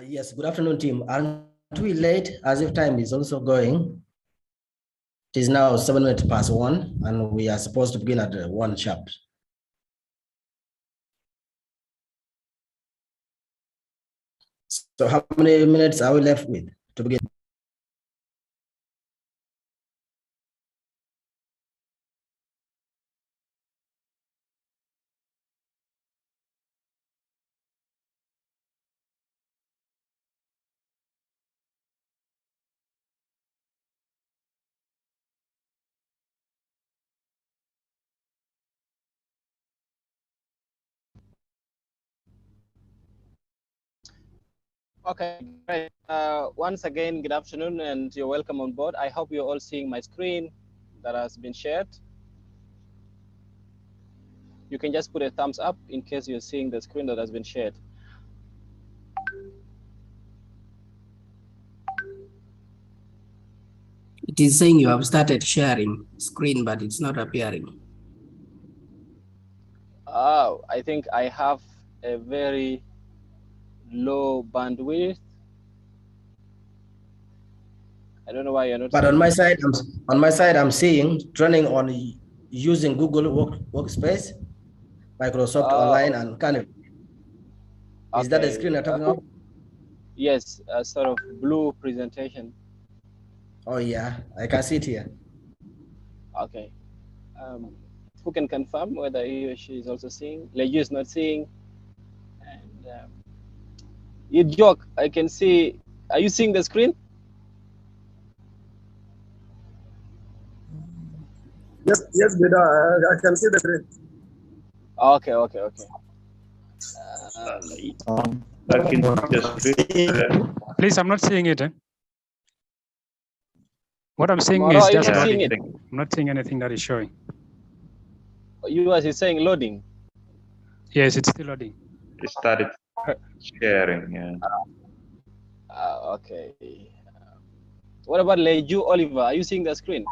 Yes, good afternoon, team. Aren't we late as if time is also going? It is now 7 minutes past 1, and we are supposed to begin at 1 sharp. So how many minutes are we left with to begin? Okay, great. Once again, good afternoon, and you're welcome on board. I hope you're all seeing my screen that has been shared. You can just put a thumbs up in case you're seeing the screen that has been shared. It is saying you have started sharing screen, but it's not appearing. Oh, I think I have a very low bandwidth. I don't know why you're not. But on my side, I'm seeing training on using Google Workspace, Microsoft Online, and Canva. Is that the screen you're talking about? Yes, a sort of blue presentation. Oh yeah, I can see it here. Okay. Who can confirm whether he or she is also seeing? Leju is not seeing. And you joke, I can see. Are you seeing the screen? Yes, Bida, I can see the screen. Okay. Please, I'm not seeing it. What I'm seeing Moro, is just loading. I'm not seeing anything that is showing. Yours is saying loading. Yes, it's still loading. It started sharing, yeah. Okay. What about Leju Oliver? Are you seeing the screen?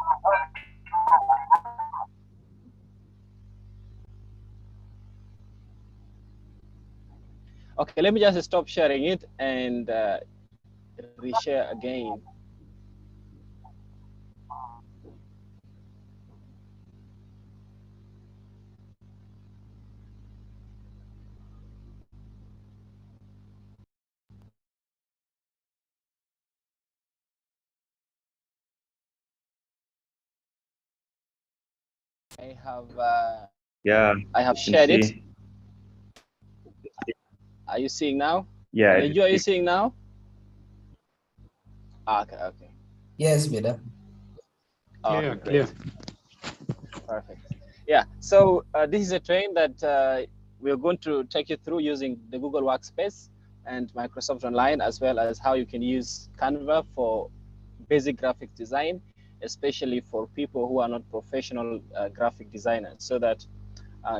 Okay, let me just stop sharing it and reshare again. I have shared it. Are you seeing now? Yeah. Leju, are you seeing now? Okay. Yes, Bida. Okay, great. Perfect. Yeah, so this is a train that we're going to take you through using the Google Workspace and Microsoft Online, as well as how you can use Canva for basic graphic design, especially for people who are not professional graphic designers, so that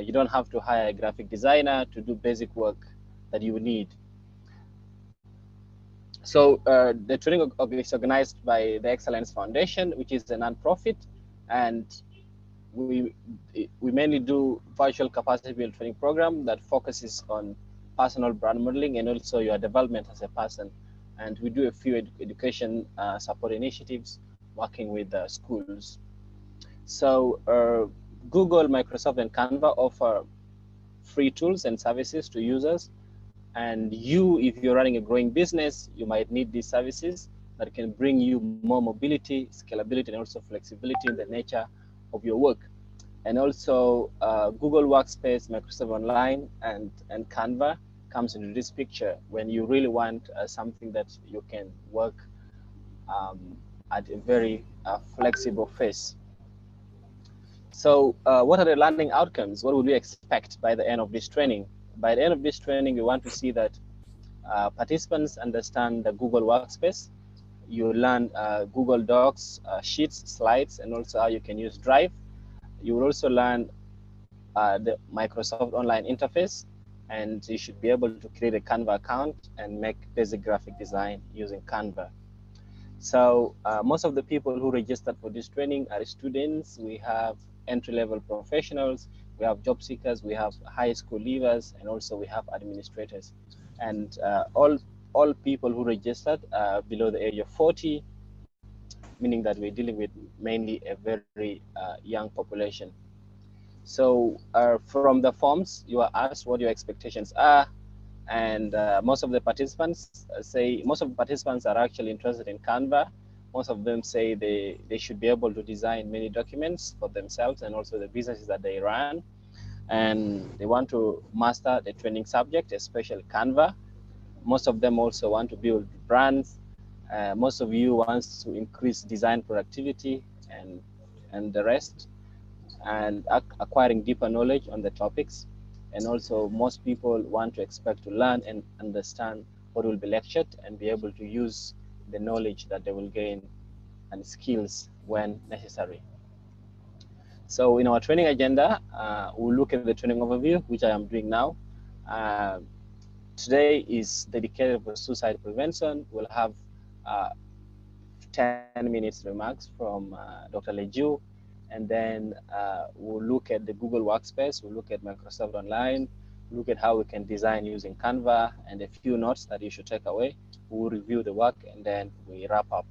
you don't have to hire a graphic designer to do basic work that you need. So the training is organized by the Excellence Foundation, which is a non-profit, and we mainly do virtual capacity building training program that focuses on personal brand modeling and also your development as a person. And we do a few education support initiatives working with schools. So Google, Microsoft, and Canva offer free tools and services to users. And you, if you're running a growing business, you might need these services that can bring you more mobility, scalability, and also flexibility in the nature of your work. And also Google Workspace, Microsoft Online, and Canva comes into this picture when you really want something that you can work at a very flexible pace. So what are the learning outcomes? What would we expect by the end of this training? By the end of this training, we want to see that participants understand the Google Workspace. You learn Google Docs, Sheets, Slides, and also how you can use Drive. You will also learn the Microsoft Online interface, and you should be able to create a Canva account and make basic graphic design using Canva. So most of the people who registered for this training are students. We have entry-level professionals, we have job seekers, we have high school leavers, and also we have administrators. And all all people who registered are below the age of 40, meaning that we're dealing with mainly a very young population. So from the forms, you are asked what your expectations are, and most of the participants are actually interested in Canva. Most of them say they should be able to design many documents for themselves and also the businesses that they run, and they want to master the training subject, especially Canva. Most of them also want to build brands. Most of you want to increase design productivity and the rest, and acquiring deeper knowledge on the topics. And also most people want to expect to learn and understand what will be lectured and be able to use the knowledge that they will gain and skills when necessary. So in our training agenda, we'll look at the training overview, which I am doing now. Today is dedicated for suicide prevention. We'll have 10 minutes remarks from Dr. Leju, and then we'll look at the Google Workspace, we'll look at Microsoft Online, look at how we can design using Canva, and a few notes that you should take away. We'll review the work, and then we wrap up.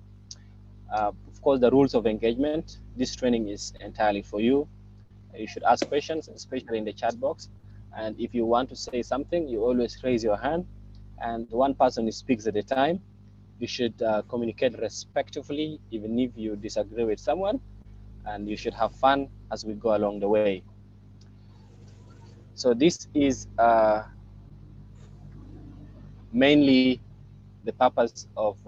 Of course, the rules of engagement. This training is entirely for you. You should ask questions, especially in the chat box. And if you want to say something, you always raise your hand, and one person speaks at a time. You should communicate respectfully, even if you disagree with someone, and you should have fun as we go along the way. So this is mainly the purpose of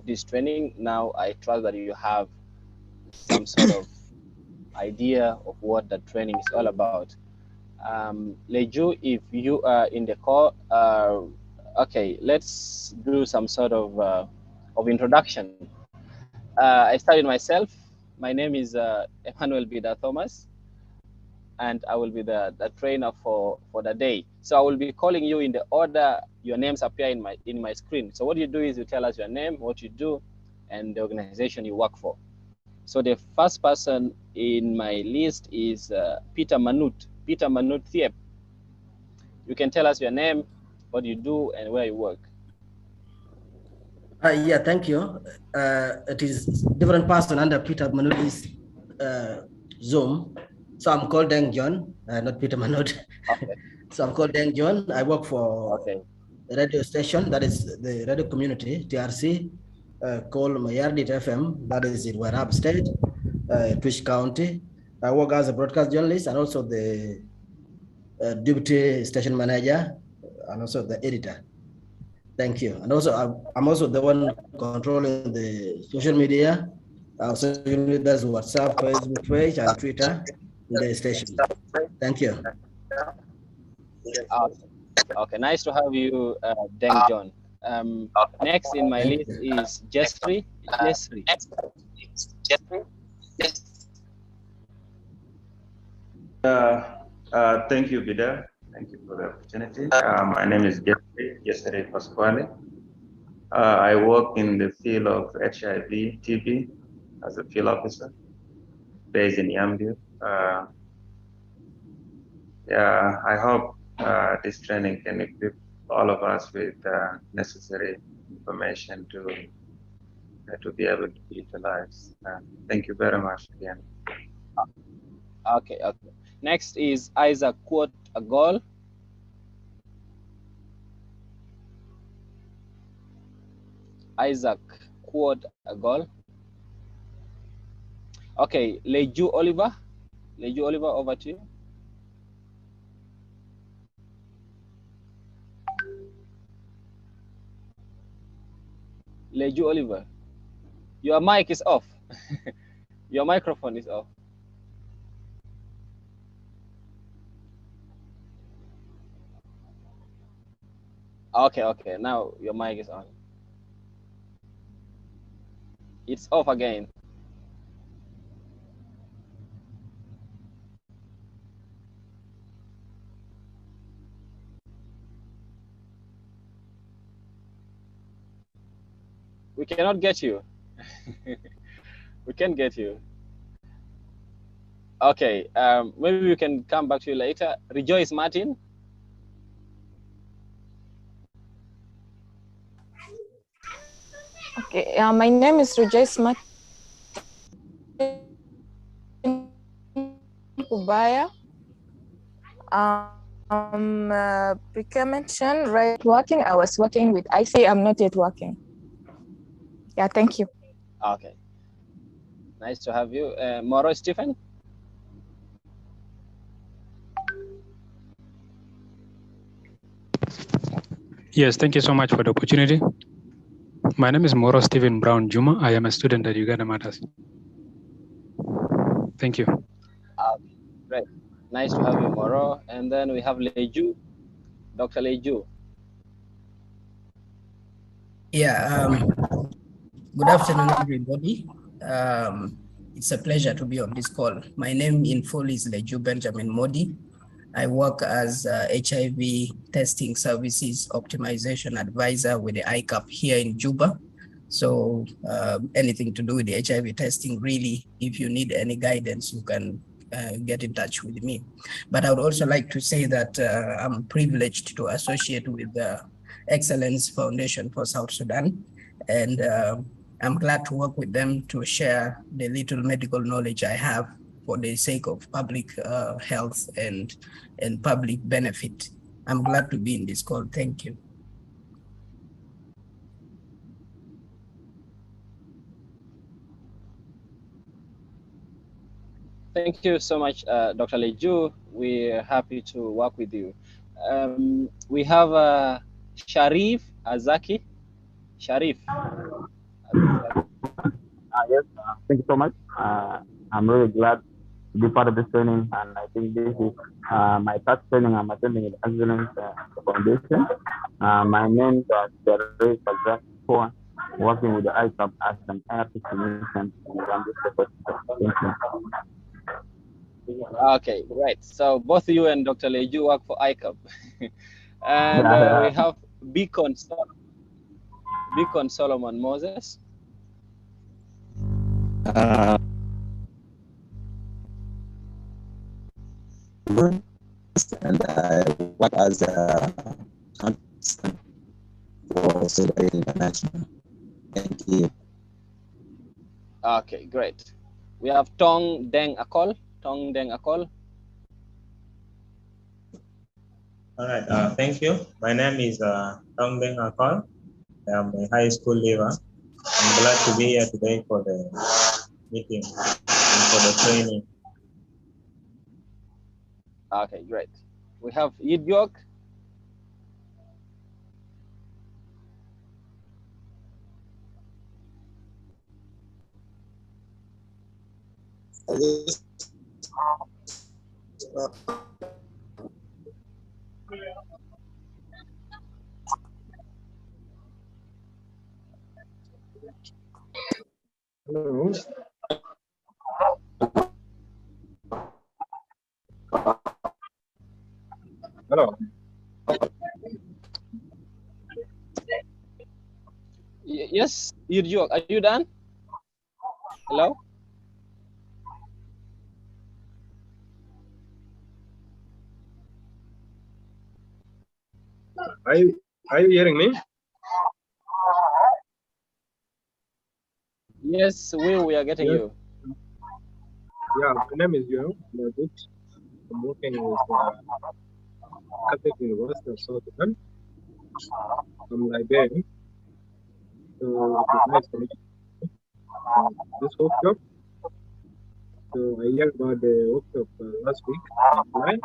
this training. Now I trust that you have some sort of idea of what the training is all about. Leju, if you are in the call, okay, let's do some sort of introduction. I started myself. My name is Emmanuel Bida Thomas, and I will be the trainer for the day. So I will be calling you in the order your names appear in my screen. So what you do is you tell us your name, what you do, and the organization you work for. So the first person in my list is Peter Manut. Peter Manut Thiep. You can tell us your name, what you do, and where you work. Yeah, thank you. It is different person under Peter Manut's Zoom. So I'm called Deng John, not Peter Manut. Okay. So I'm called Deng John. I work for a radio station, that is the radio community, TRC, called Mayardit FM, that is in Warab State, Twitch County. I work as a broadcast journalist and also the deputy station manager and also the editor. Thank you. And also, I'm also the one controlling the social media. Also, there's WhatsApp, Facebook page, and Twitter in the station. Thank you. Okay, nice to have you, Deng John. Next in my list is Jesri. Thank you, Bida. Thank you for the opportunity. My name is Jesri Pasquale. I work in the field of HIV, TB as a field officer based in Yambio. Yeah, I hope this training can equip all of us with necessary information to be able to utilize. Thank you very much again. Okay. Next is Isaac Quote Agol. Isaac Quote Agol. Okay, Leju Oliver. Leju Oliver, over to you. Leju Oliver, your mic is off. Your microphone is off. Okay, now your mic is on. It's off again. We cannot get you. We can't get you. Okay, maybe we can come back to you later. Rejoice Martin. Okay, my name is Rejoice Martin Kubaya. Pre-mentioned, right? Working. I was working with IC. I'm not yet working. Yeah, thank you. Okay. Nice to have you. Moro Stephen? Yes, thank you so much for the opportunity. My name is Moro Stephen Brown Juma. I am a student at Uganda Matters. Thank you. Great. Nice to have you, Moro. And then we have Leju, Dr. Leju. Yeah, good afternoon, everybody. It's a pleasure to be on this call. My name in full is Leju Benjamin Modi. I work as HIV testing services optimization advisor with the ICAP here in Juba. So anything to do with the HIV testing, really, if you need any guidance, you can get in touch with me. But I would also like to say that I'm privileged to associate with the Excellence Foundation for South Sudan. And I'm glad to work with them to share the little medical knowledge I have for the sake of public health and public benefit. I'm glad to be in this call. Thank you. Thank you so much, Dr. Leju. We're happy to work with you. We have Sharif Azaki. Sharif. Yes, thank you so much. I'm really glad to be part of this training, and I think this is my first training I'm attending at Excellence Foundation. My name is Sharif Azaki, working with the ICAP as an air technician. Thank you. Okay, right. So both you and Dr. Leju work for ICAP. And we have Beacon Solomon Moses. And I work as a consultant for Sudan International. Thank you. Okay, great. We have Tong Deng Akol. Tong Deng Akol. All right, thank you. My name is Tong Deng Akol. I'm a high school leaver. I'm glad to be here today for the meeting and for the training. Okay, great. We have Yidyok. Hello. Hello. Yes, Yidyok, are you done? Hello? Are you hearing me? Yes, we are getting you. Yeah, my name is Young. I'm working with Catholic University of South Sudan. I'm Liberian. So it is nice to meet you. This workshop. So I heard about the workshop last week in July.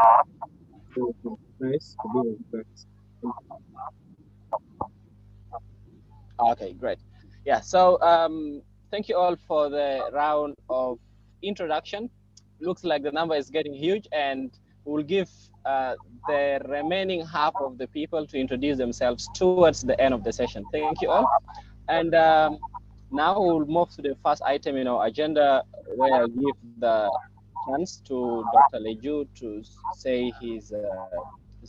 So it's nice to be with you guys. Okay, great. Yeah, so thank you all for the round of introduction. Looks like the number is getting huge, and we'll give the remaining half of the people to introduce themselves towards the end of the session. Thank you all. And now we'll move to the first item in our agenda, where I give the chance to Dr. Leju to say his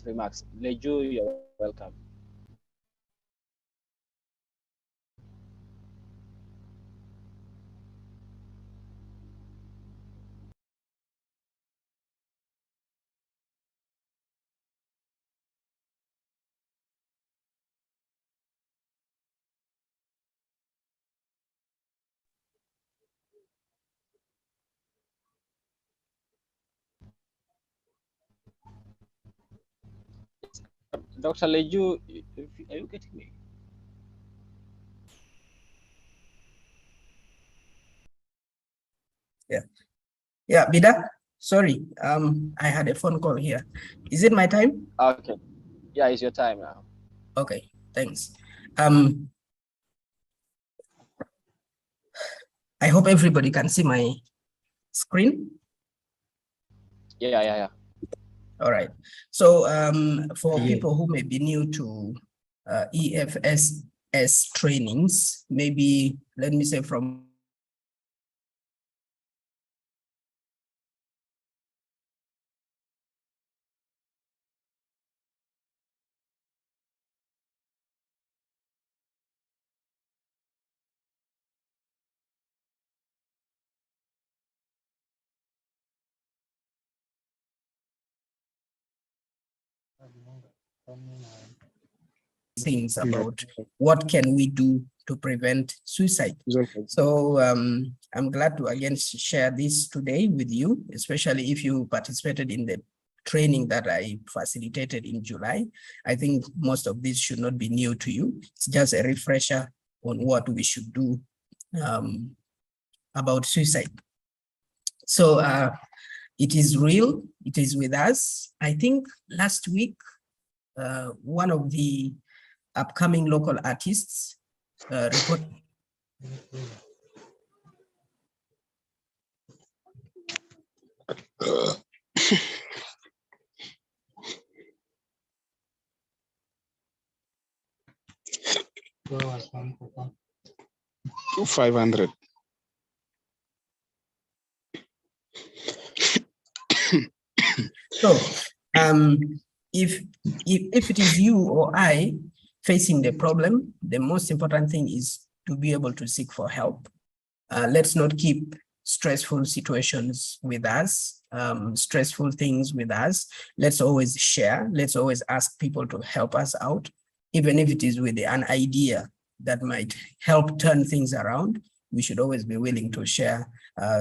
remarks. Leju, you're welcome. Dr. Leju, are you getting me? Yeah, Bida, sorry, I had a phone call here. Is it my time? Okay. Yeah, it's your time now. Okay, thanks. I hope everybody can see my screen. Yeah. All right. So for people who may be new to EFSS trainings, maybe let me say from things about what can we do to prevent suicide. So I'm glad to again share this today with you, especially if you participated in the training that I facilitated in July. I think most of this should not be new to you. It's just a refresher on what we should do about suicide. So it is real, it is with us. I think last week, one of the upcoming local artists report $500. So if it is you or I facing the problem, the most important thing is to be able to seek for help. Let's not keep stressful situations with us, stressful things with us. Let's always share. Let's always ask people to help us out, even if it is with an idea that might help turn things around. We should always be willing to share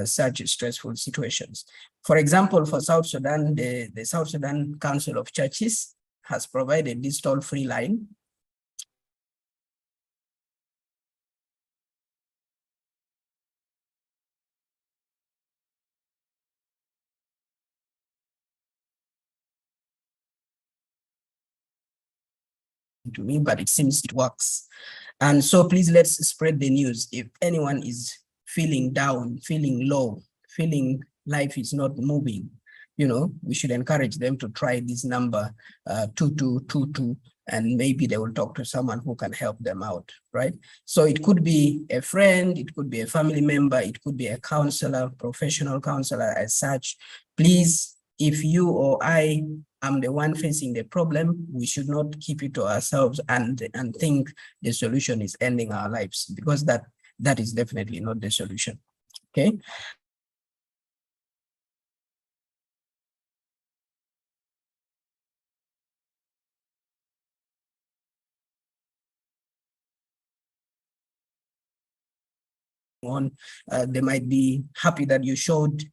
such stressful situations. For example, for South Sudan, the South Sudan Council of Churches has provided this toll-free line. To me, but it seems it works. And so please let's spread the news. If anyone is feeling down, feeling low, feeling life is not moving, we should encourage them to try this number 2222, and maybe they will talk to someone who can help them out, right? So it could be a friend, it could be a family member, it could be a counselor, professional counselor as such. Please, if you or I am the one facing the problem, we should not keep it to ourselves and think the solution is ending our lives, because that is definitely not the solution. Okay. They might be happy that you showed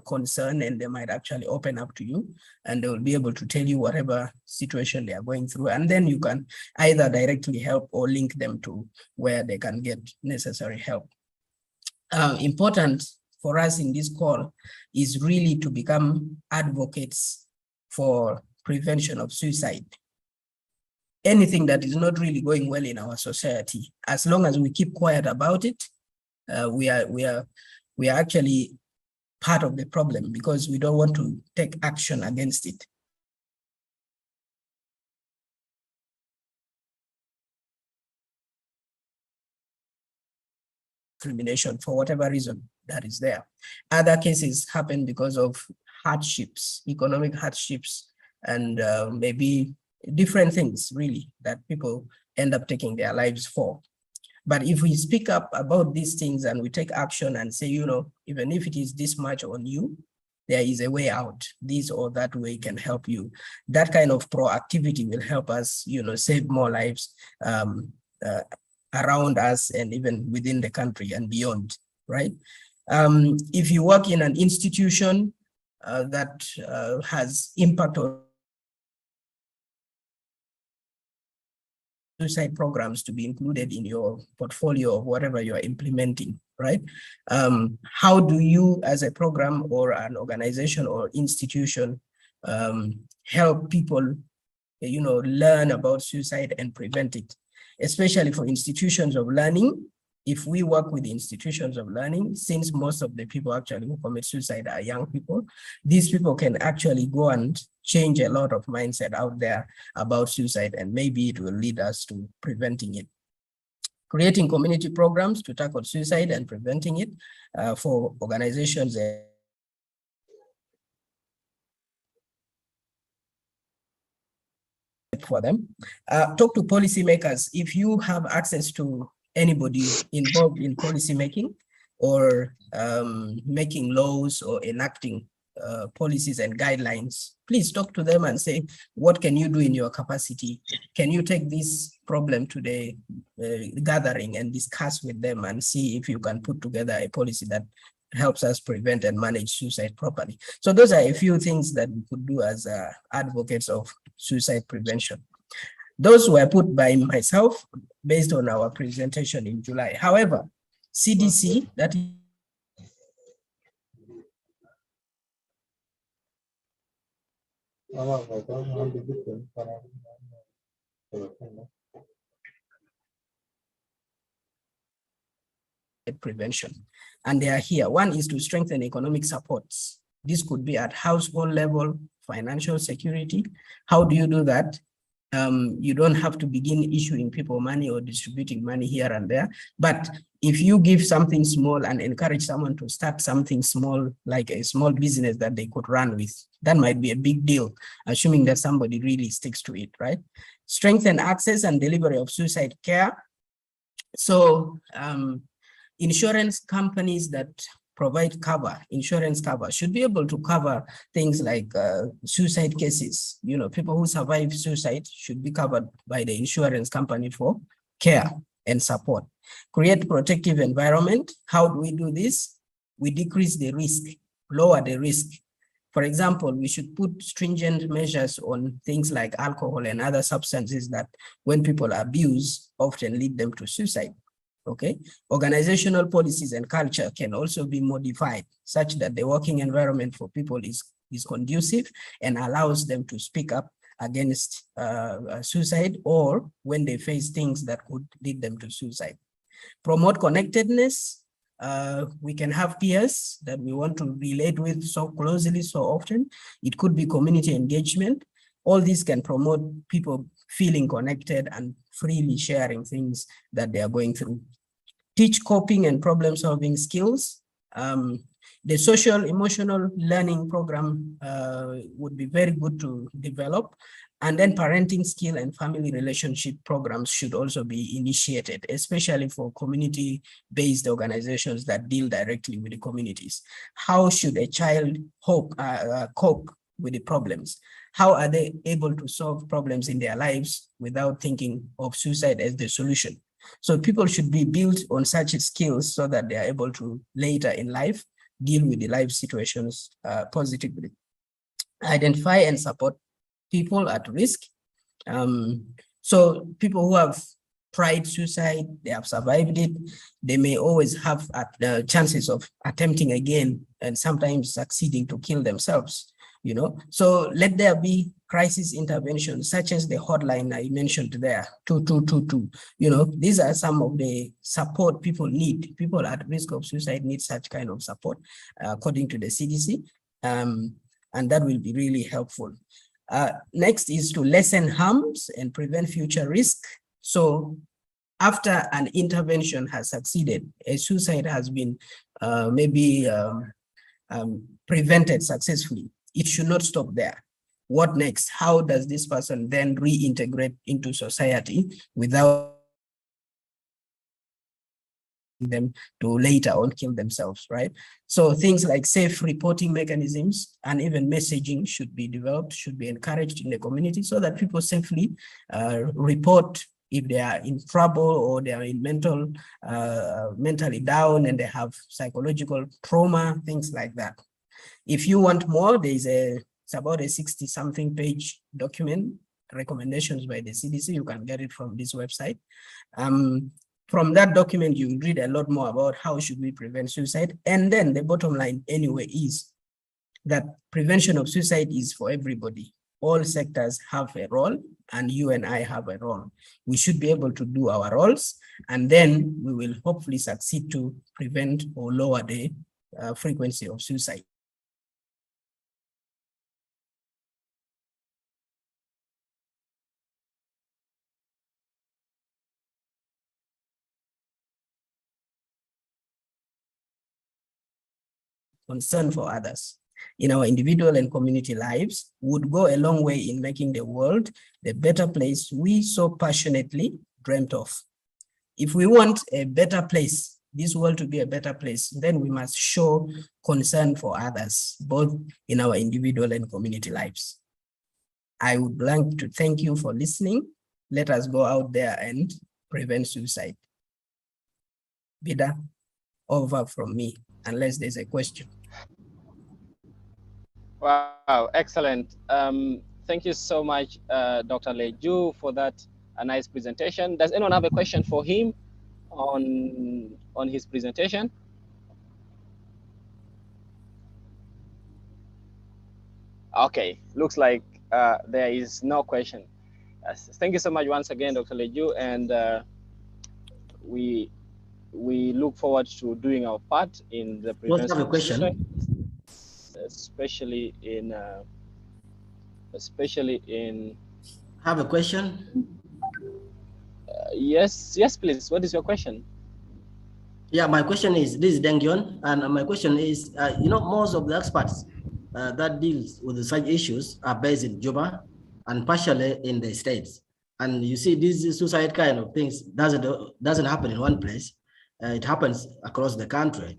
concern, and they might actually open up to you, and they will be able to tell you whatever situation they are going through, and then you can either directly help or link them to where they can get necessary help. Important for us in this call is really to become advocates for prevention of suicide. Anything that is not really going well in our society, as long as we keep quiet about it, we are actually part of the problem, because we don't want to take action against it. Discrimination for whatever reason that is there. Other cases happen because of hardships, economic hardships, and maybe different things really that people end up taking their lives for. But if we speak up about these things and we take action and say, even if it is this much on you, there is a way out. This or that way can help you. That kind of proactivity will help us, save more lives around us and even within the country and beyond, right? If you work in an institution that has impact on suicide programs to be included in your portfolio of whatever you are implementing, right? How do you as a program or an organization or institution help people, learn about suicide and prevent it, especially for institutions of learning? If we work with institutions of learning, since most of the people actually who commit suicide are young people, these people can actually go and change a lot of mindset out there about suicide, and maybe it will lead us to preventing it. Creating community programs to tackle suicide and preventing it for organizations for them. Talk to policymakers. If you have access to anybody involved in policy making or making laws or enacting policies and guidelines, please talk to them and say, what can you do in your capacity? Can you take this problem to the gathering and discuss with them and see if you can put together a policy that helps us prevent and manage suicide properly? So those are a few things that we could do as advocates of suicide prevention. Those were put by myself based on our presentation in July. However, CDC, that is prevention, and they are here. One is to strengthen economic supports. This could be at household level, financial security. How do you do that? You don't have to begin issuing people money or distributing money here and there, but if you give something small and encourage someone to start something small, like a small business that they could run with, that might be a big deal, assuming that somebody really sticks to it, right? Strengthen access and delivery of suicide care. So insurance companies that provide cover, insurance cover, should be able to cover things like suicide cases. People who survive suicide should be covered by the insurance company for care and support. Create protective environment. How do we do this? We decrease the risk, lower the risk. For example, we should put stringent measures on things like alcohol and other substances that when people abuse often lead them to suicide. Okay, organizational policies and culture can also be modified such that the working environment for people is conducive and allows them to speak up against suicide or when they face things that could lead them to suicide. Promote connectedness. We can have peers that we want to relate with so closely, so often. It could be community engagement. All these can promote people feeling connected and freely sharing things that they are going through. Teach coping and problem-solving skills. The social emotional learning program would be very good to develop. And then parenting skill and family relationship programs should also be initiated, especially for community-based organizations that deal directly with the communities. How should a child cope with the problems? How are they able to solve problems in their lives without thinking of suicide as the solution? So people should be built on such skills so that they are able to later in life deal with the life situations positively. Identify and support people at risk. So people who have tried suicide, they have survived it, they may always have chances of attempting again and sometimes succeeding to kill themselves. So let there be crisis intervention, such as the hotline I mentioned there, 2222. These are some of the support people need. People at risk of suicide need such kind of support, according to the CDC, and that will be really helpful. Next is to lessen harms and prevent future risk. So after an intervention has succeeded, a suicide has been prevented successfully, it should not stop there. What next? How does this person then reintegrate into society without them to later on kill themselves, right? So things like safe reporting mechanisms and even messaging should be developed, should be encouraged in the community so that people safely report if they are in trouble or they are in mentally down and they have psychological trauma, things like that. If you want more, it's about a 60-something page document recommendations by the CDC. You can get it from this website. From that document, you read a lot more about how should we prevent suicide. And then the bottom line anyway is that prevention of suicide is for everybody. All sectors have a role, and you and I have a role. We should be able to do our roles, and then we will hopefully succeed to prevent or lower the frequency of suicide. Concern for others in our individual and community lives would go a long way in making the world the better place we so passionately dreamt of. If we want a better place, this world to be a better place, then we must show concern for others, both in our individual and community lives. I would like to thank you for listening. Let us go out there and prevent suicide. Bida, over from me, unless there's a question. Wow, excellent. Thank you so much, Dr. Leju, for that nice presentation. Does anyone have a question for him on his presentation? Okay, looks like there is no question. Thank you so much once again, Dr. Leju, and we look forward to doing our part in the prevention. Have a question? Especially in Have a question? Yes, please. What is your question? Yeah, my question is, this is Dengyon, and my question is, most of the experts that deals with such issues are based in Juba and partially in the States. And you see, these suicide kind of things doesn't happen in one place. It happens across the country.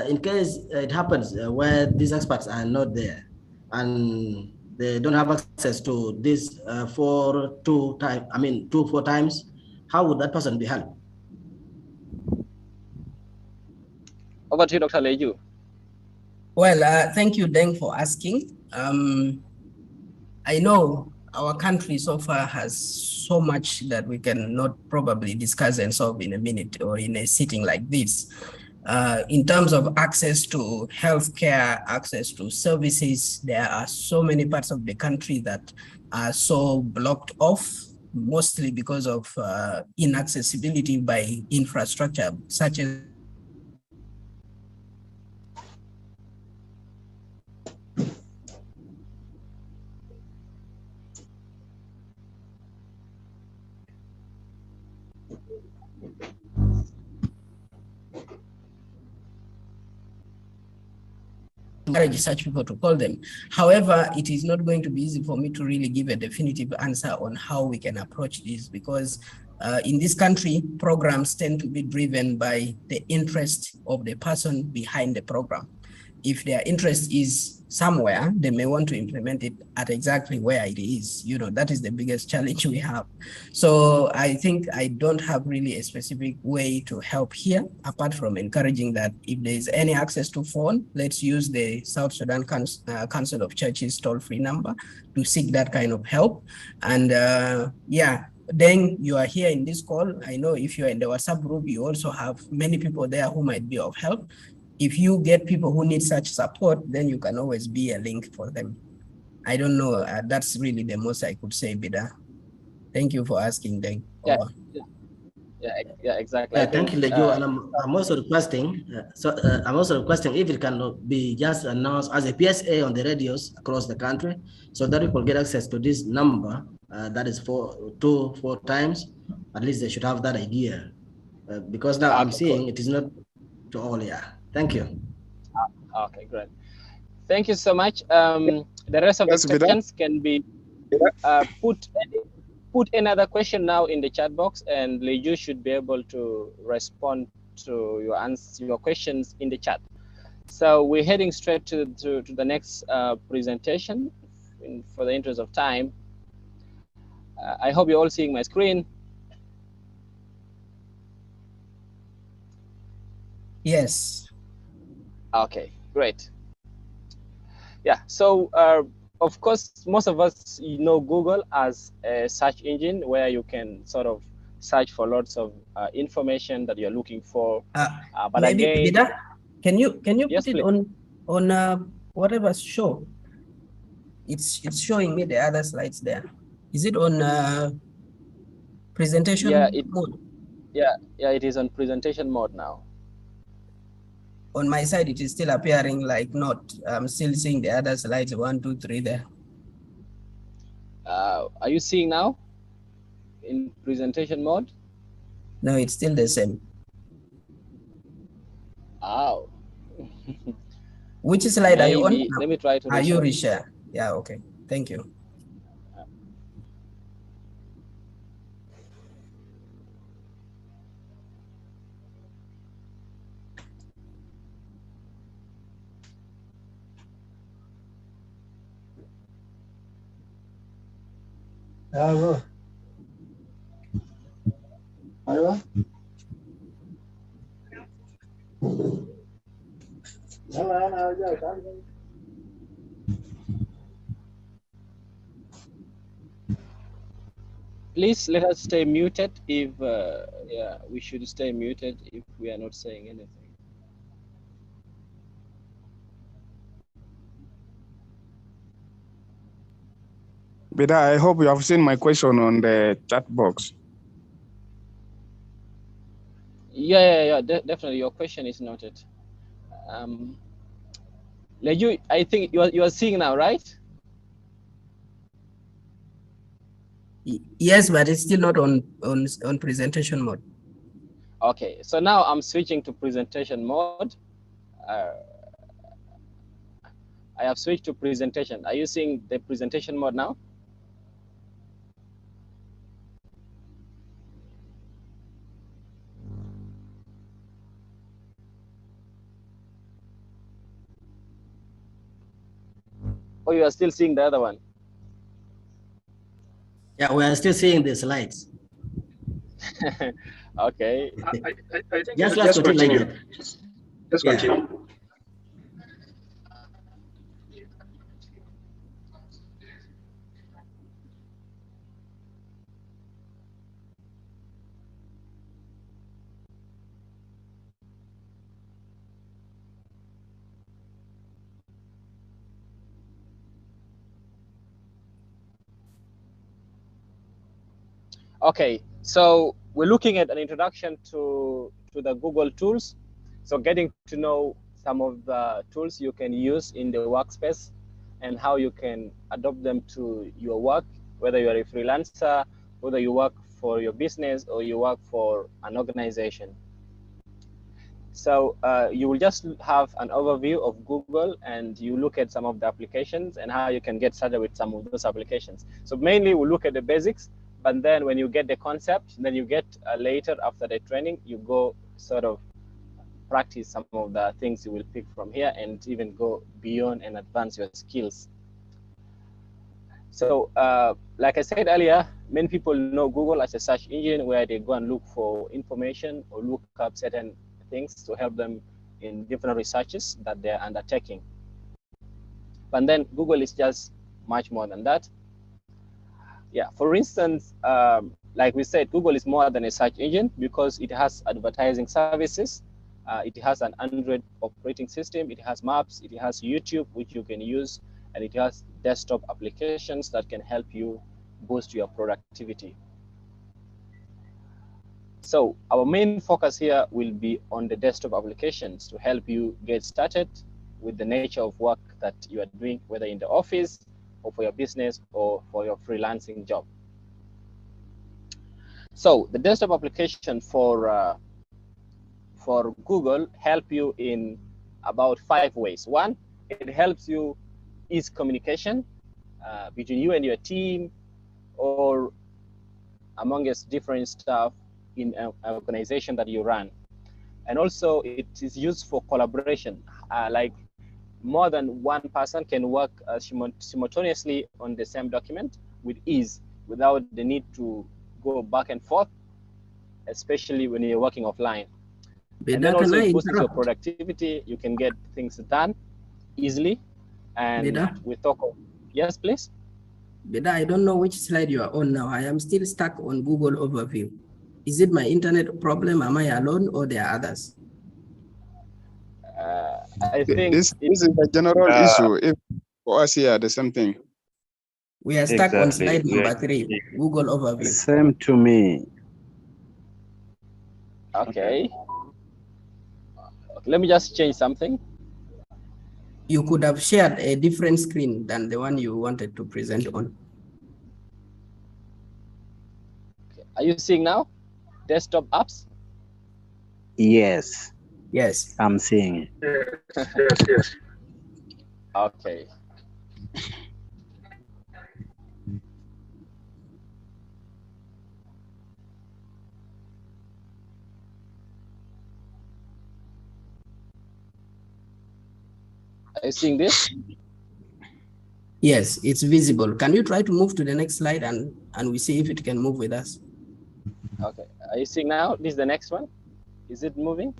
In case it happens where these experts are not there and they don't have access to this 4 times, how would that person be helped? Over to you, Dr. Leju. Well, thank you, Deng, for asking. I know our country so far has so much that we cannot probably discuss and solve in a minute or in a sitting like this. In terms of access to healthcare, access to services, there are so many parts of the country that are so blocked off, mostly because of inaccessibility by infrastructure, such as encourage such people to call them. However, it is not going to be easy for me to really give a definitive answer on how we can approach this, because in this country, programs tend to be driven by the interest of the person behind the program. If their interest is somewhere, they may want to implement it at exactly where it is. That is the biggest challenge we have. So I think I don't have really a specific way to help here, apart from encouraging that if there is any access to phone, let's use the South Sudan Council of Churches toll-free number to seek that kind of help. And yeah, then you are here in this call. I know if you're in the WhatsApp group, you also have many people there who might be of help. If you get people who need such support, then you can always be a link for them. I don't know. That's really the most I could say, Bida. Thank you for asking, Deng. Yeah, exactly. Thank you, Lejo. And I'm also requesting. I'm also requesting if it can be just announced as a PSA on the radios across the country, so that people get access to this number. That is 4 times. At least they should have that idea, because now I'm seeing it is not to all. Yeah. Thank you. Okay, great. Thank you so much. The rest of the questions can be put another question now in the chat box, and Leju should be able to respond to your questions in the chat. So we're heading straight to the next presentation for the interest of time. I hope you're all seeing my screen. Yes. Okay, great. Yeah, so of course, most of us know Google as a search engine where you can sort of search for lots of information that you're looking for. But maybe, again, Bida, can you yes, put it please. on whatever show? It's showing me the other slides there. Is it on presentation mode? Yeah, it is on presentation mode now. On my side, it is still appearing like not. I'm still seeing the other slides, 1, 2, 3 there. Are you seeing now in presentation mode? No, it's still the same. Oh. Which slide are you on? Maybe, let me try to Are you reshare? Yeah, okay. Thank you. Hello. Hello. Please let us stay muted if, yeah, we should stay muted if we are not saying anything. Bida, I hope you have seen my question on the chat box. Yeah, definitely. Your question is noted. Leju, I think you are seeing now, right? Yes, but it's still not on presentation mode. Okay, so now I'm switching to presentation mode. I have switched to presentation. Are you seeing the presentation mode now? Or you are still seeing the other one? Yeah, we are still seeing the slides. Okay. I think just continue. Like just continue. Okay, so we're looking at an introduction to the Google tools. So getting to know some of the tools you can use in the workspace and how you can adopt them to your work, whether you're a freelancer, whether you work for your business or you work for an organization. So you will just have an overview of Google and you look at some of the applications and how you can get started with some of those applications. So mainly we'll look at the basics, but then when you get the concept, then you get later after the training, you go sort of practice some of the things you will pick from here and even go beyond and advance your skills. So like I said earlier, many people know Google as a search engine where they go and look for information or look up certain things to help them in different researches that they're undertaking. But then Google is just much more than that. Yeah, for instance, like we said, Google is more than a search engine because it has advertising services. It has an Android operating system. It has maps. It has YouTube, which you can use, and it has desktop applications that can help you boost your productivity. So our main focus here will be on the desktop applications to help you get started with the nature of work that you are doing, whether in the office or for your business or for your freelancing job. So the desktop application for Google help you in about 5 ways. One, it helps you ease communication between you and your team or amongst different staff in an organization that you run. And also it is used for collaboration, like more than one person can work simultaneously on the same document with ease without the need to go back and forth, especially when you're working offline. And then also it boosts your productivity. You can get things done easily. And we talk of, Yes, please. Beda, I don't know which slide you are on now. I am still stuck on Google overview. Is it my internet problem? Am I alone or there are others? I think this is a general issue. If for us here, the same thing. We are stuck on slide number 3, Google overview. Same to me. Okay. Let me just change something. You could have shared a different screen than the one you wanted to present on. Are you seeing now? Desktop apps? Yes. Yes. I'm seeing it. Yes. Okay. Are you seeing this? Yes, it's visible. Can you try to move to the next slide and we see if it can move with us? Okay. Are you seeing now? This is the next one. Is it moving?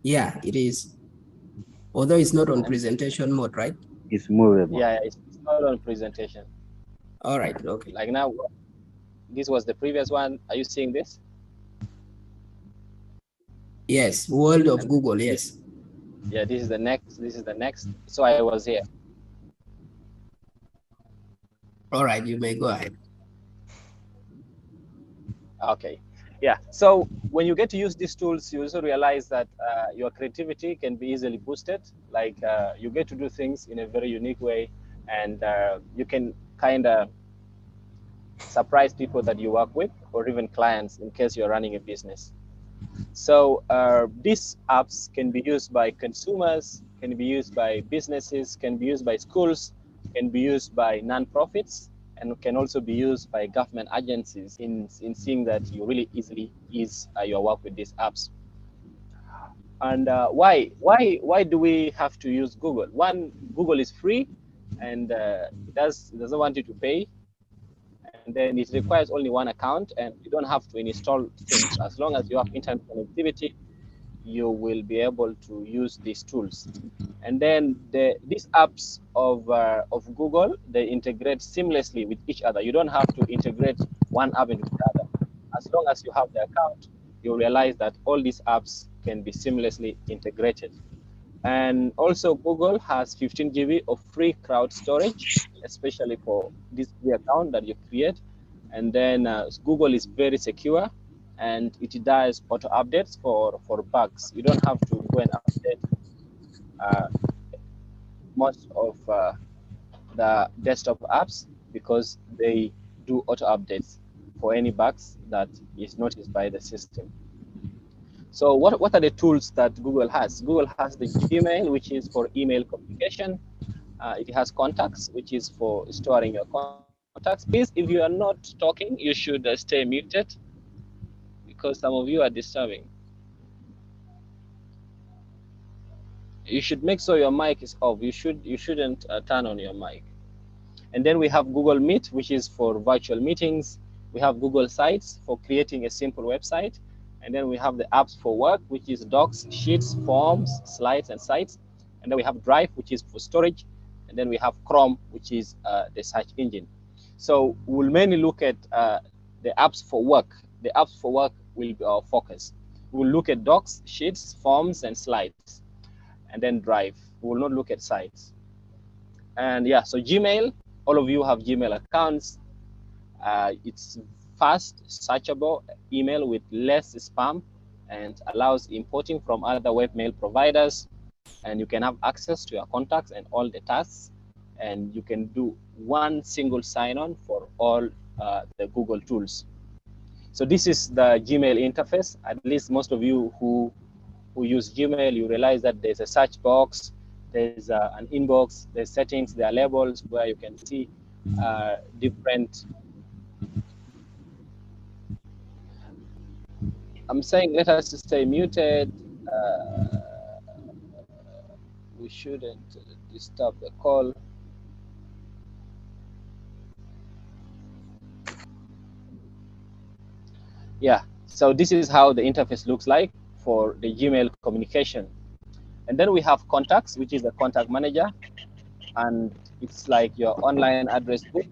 Yeah, it is. Although it's not on presentation mode, right? It's movable. Yeah, it's not on presentation. All right, okay. Like now, this was the previous one. Are you seeing this? Yes, World of Google, yes. Yeah, this is the next. This is the next. So I was here. All right, you may go ahead. Okay. Yeah. So when you get to use these tools, you also realize that your creativity can be easily boosted. Like you get to do things in a very unique way, and you can kind of surprise people that you work with, or even clients, in case you're running a business. So these apps can be used by consumers, can be used by businesses, can be used by schools, can be used by non-profits, and can also be used by government agencies in seeing that you really easily ease your work with these apps. And why do we have to use Google? One, Google is free, and it doesn't want you to pay. And then it requires only one account, and you don't have to install things. As long as you have internet connectivity, you will be able to use these tools. And then these apps of Google, they integrate seamlessly with each other. You don't have to integrate one app into the other. As long as you have the account, you'll realize that all these apps can be seamlessly integrated. And also Google has 15 GB of free cloud storage, especially for this free account that you create. And then Google is very secure, and it does auto updates for bugs. You don't have to go and update most of the desktop apps, because they do auto updates for any bugs that is noticed by the system. So what are the tools that Google has? Google has the Gmail, which is for email communication. It has Contacts, which is for storing your contacts. Please, if you are not talking, you should stay muted, because some of you are disturbing. You should make sure your mic is off. You shouldn't turn on your mic. And then we have Google Meet, which is for virtual meetings. We have Google Sites for creating a simple website. And then we have the apps for work, which is Docs, Sheets, Forms, Slides, and Sites. And then we have Drive, which is for storage. And then we have Chrome, which is the search engine. So we'll mainly look at the apps for work. The apps for work will be our focus. We'll look at Docs, Sheets, Forms, and Slides. And then Drive. We will not look at Sites. And yeah, so Gmail, all of you have Gmail accounts. It's fast, searchable email with less spam, and allows importing from other webmail providers. And you can have access to your contacts and all the tasks. And you can do one single sign-on for all the Google tools. So this is the Gmail interface. At least most of you who use Gmail, you realize that there's a search box, there's an inbox, there's settings, there are labels where you can see different. I'm saying let us stay muted. We shouldn't disturb the call. Yeah, so this is how the interface looks like for the Gmail communication. And then we have Contacts, which is the contact manager. And It's like your online address book.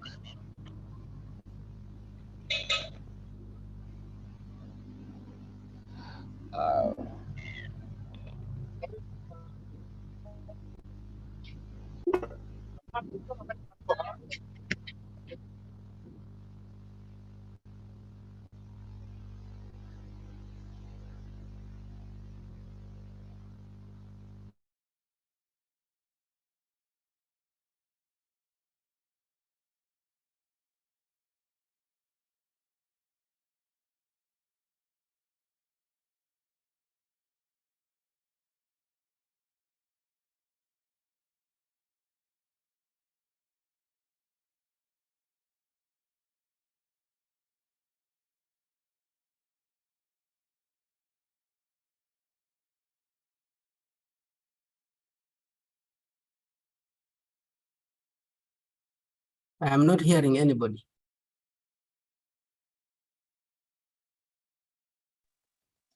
I am not hearing anybody.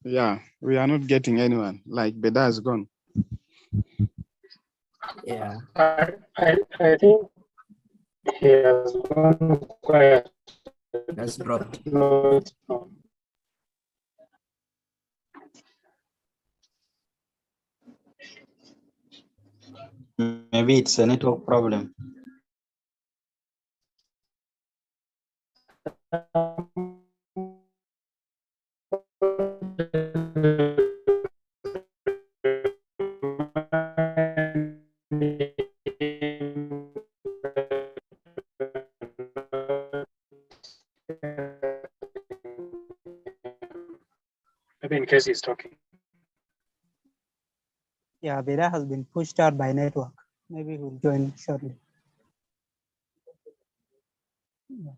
Yeah, we are not getting anyone. Like Beda is gone. Yeah. I think he has gone quiet. That's dropped. No, Maybe it's a network problem. Maybe in case he's talking. Yeah, Beda has been pushed out by network. Maybe he'll join shortly. Yeah.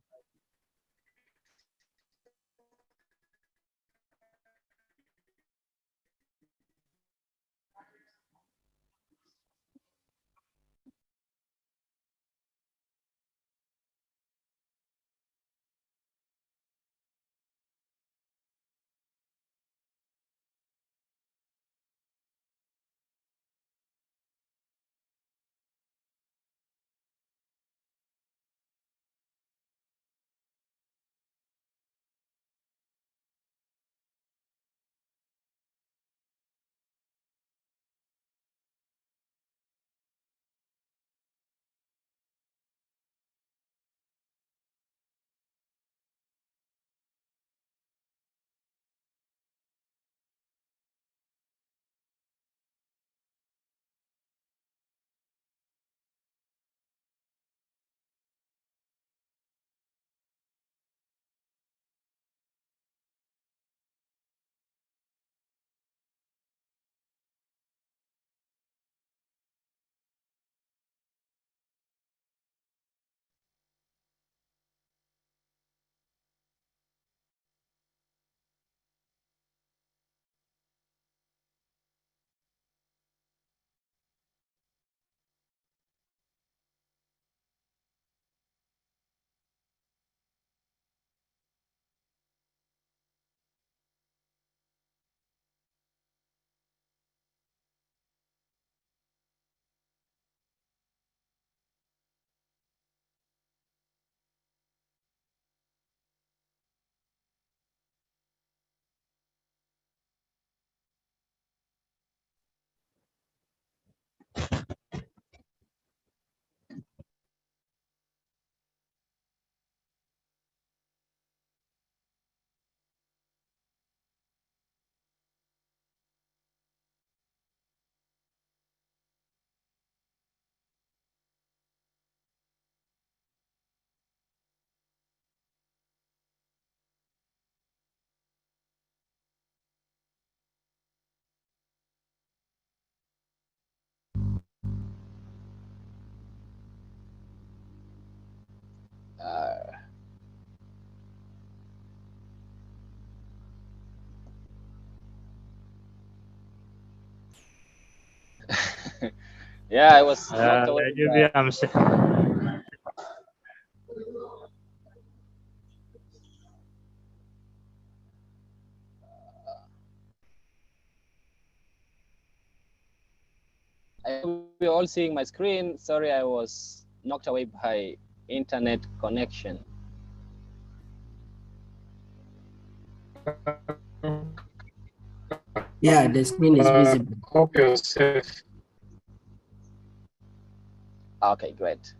Yeah, I was knocked away. I hope you're all seeing my screen. Sorry, I was knocked away by internet connection. Yeah, the screen is visible. Hope you're safe. Okay, great.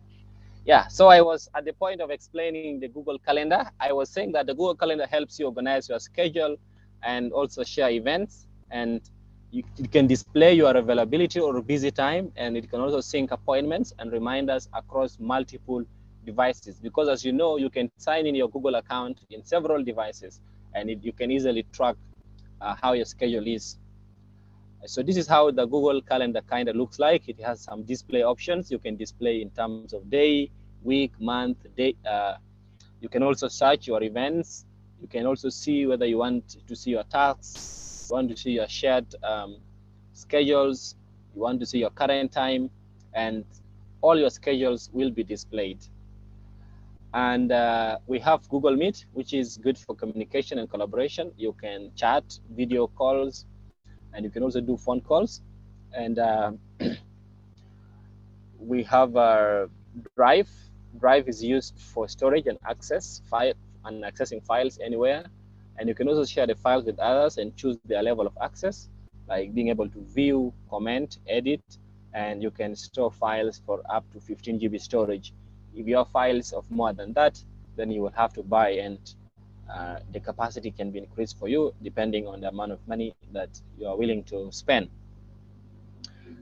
Yeah, so I was at the point of explaining the Google Calendar. I was saying that the Google Calendar helps you organize your schedule and also share events, and it can display your availability or busy time, and it can also sync appointments and reminders across multiple devices, because as you know, you can sign in your Google account in several devices, and you can easily track how your schedule is. So this is how the Google Calendar kind of looks like. It has some display options. You can display in terms of day, week, month, day. You can also search your events. You can also see whether you want to see your tasks, you want to see your shared schedules, you want to see your current time, and all your schedules will be displayed. And we have Google Meet, which is good for communication and collaboration. You can chat, video calls, and you can also do phone calls. And we have our Drive. Drive is used for storage and accessing files anywhere. And you can also share the files with others and choose their level of access, like being able to view, comment, edit, and you can store files for up to 15 GB storage. If you have files of more than that, then you will have to buy, and the capacity can be increased for you depending on the amount of money that you are willing to spend.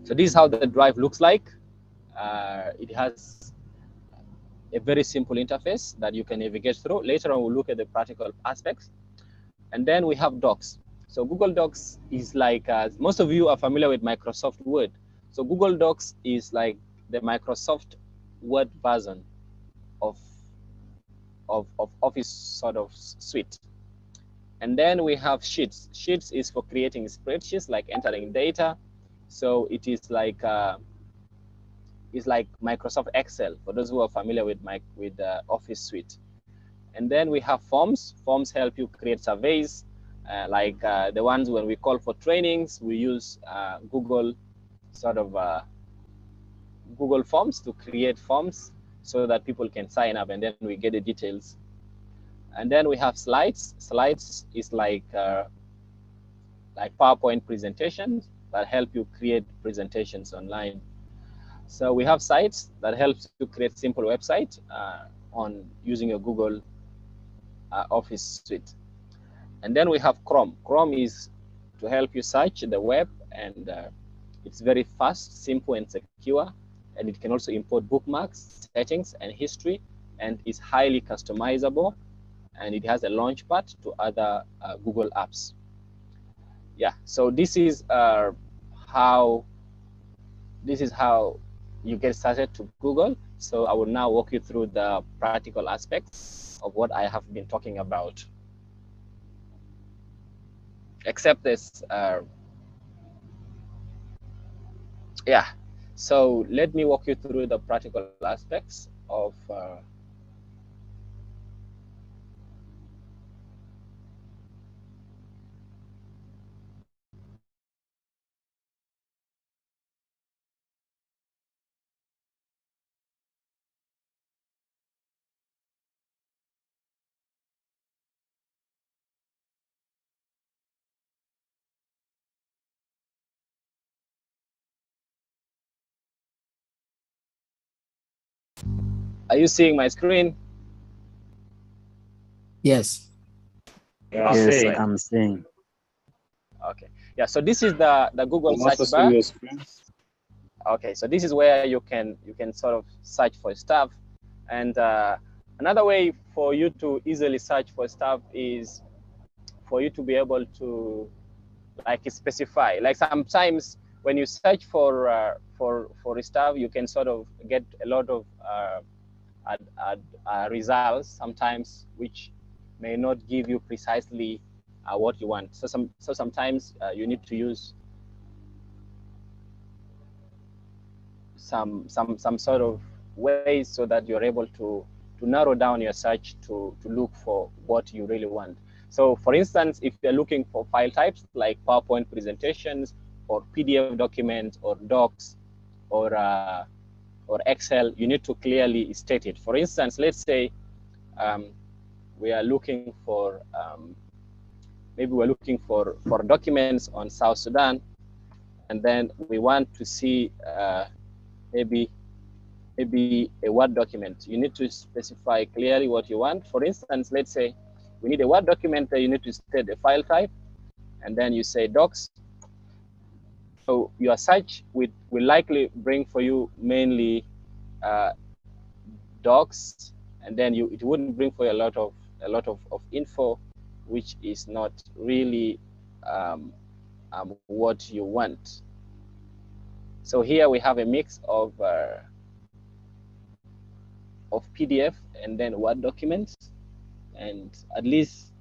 So this is how the Drive looks like. It has a very simple interface that you can navigate through. Later on, we'll look at the practical aspects. And then we have Docs. So Google Docs is like, most of you are familiar with Microsoft Word. So Google Docs is like the Microsoft Word version of Office sort of suite. And then we have Sheets. Sheets is for creating spreadsheets, like entering data. So it is like Microsoft Excel for those who are familiar with Office suite. And then we have Forms. Forms help you create surveys, like the ones when we call for trainings, we use Google Google Forms to create forms so that people can sign up, and then we get the details. And then we have Slides. Slides is like PowerPoint presentations that help you create presentations online. So we have Sites that helps you create simple website on using your Google Office suite. And then we have Chrome. Chrome is to help you search the web, and it's very fast, simple, and secure. And it can also import bookmarks, settings, and history, and is highly customizable. And it has a launchpad to other Google apps. Yeah, so this is how you get started to Google. So I will now walk you through the practical aspects of what I have been talking about. Except this, yeah. So let me walk you through the practical aspects of Are you seeing my screen? Yes. Yes, I'm seeing. Okay. Yeah. So this is the Google search bar. Okay. So this is where you can sort of search for stuff, and another way for you to easily search for stuff is for you to be able to specify. Like sometimes when you search for stuff, you can sort of get a lot of results sometimes, which may not give you precisely what you want. So sometimes you need to use some sort of ways so that you're able to narrow down your search to look for what you really want. So for instance, if you're looking for file types like PowerPoint presentations or PDF documents or docs or or Excel, you need to clearly state it. For instance, let's say we are looking for, maybe we're looking for documents on South Sudan, and then we want to see maybe a Word document. You need to specify clearly what you want. For instance, let's say we need a Word document, you need to state the file type, and then you say docs. So your search will likely bring for you mainly docs, and then it wouldn't bring for you a lot of info, which is not really what you want. So here we have a mix of PDF and then Word documents, and at least,